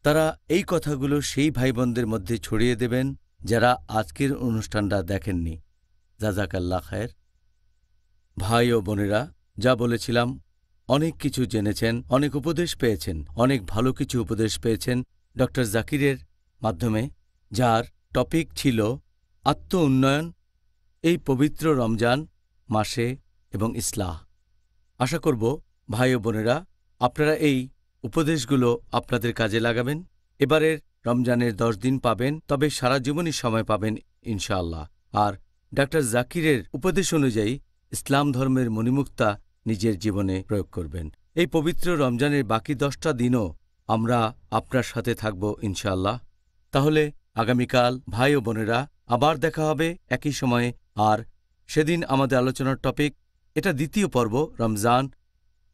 [SPEAKER 1] তারা এই কথাগুলো সেই ভাই বোনদের মধ্যে ছড়িয়ে দেবেন যারা আজকের অনুষ্ঠানটা দেখেননি। জাজাকাল্লাহ খায়ের। ভাই ও বোনেরা, যা বলেছিলাম, অনেক কিছু জেনেছেন, অনেক উপদেশ পেয়েছেন, অনেক ভালো কিছু উপদেশ পেয়েছেন ডক্টর জাকিরের মাধ্যমে, যার টপিক ছিল আত্ম উন্নয়ন এই পবিত্র রমজান মাসে এবং ইসলাহ। আশা করব ভাই ও বোনেরা আপনারা এই উপদেশগুলো আপনাদের কাজে লাগাবেন। এবারের রমজানের 10 দিন পাবেন, তবে সারা জীবনই সময় পাবেন ইনশাআল্লাহ। আর ডক্টর জাকিরের উপদেশ অনুযায়ী ইসলাম ধর্মের মণিমুক্তা নিজের জীবনে প্রয়োগ করবেন। এই পবিত্র রমজানের বাকি 10টা দিনও আমরা আপনার সাথে থাকব ইনশাআল্লাহ। তাহলে আগামীকাল ভাই ও বোনেরা আবার দেখা হবে একই সময়ে। আর সেদিন আমাদের আলোচনার টপিক, এটা দ্বিতীয় পর্ব, রমজান,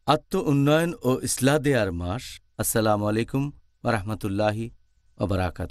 [SPEAKER 1] আত্ম উন্নয়ন ও ইসলাহ দেয়ার মাস। আসসালামু আলাইকুম ওয়া রাহমাতুল্লাহি ওয়া বারাকাতুহু।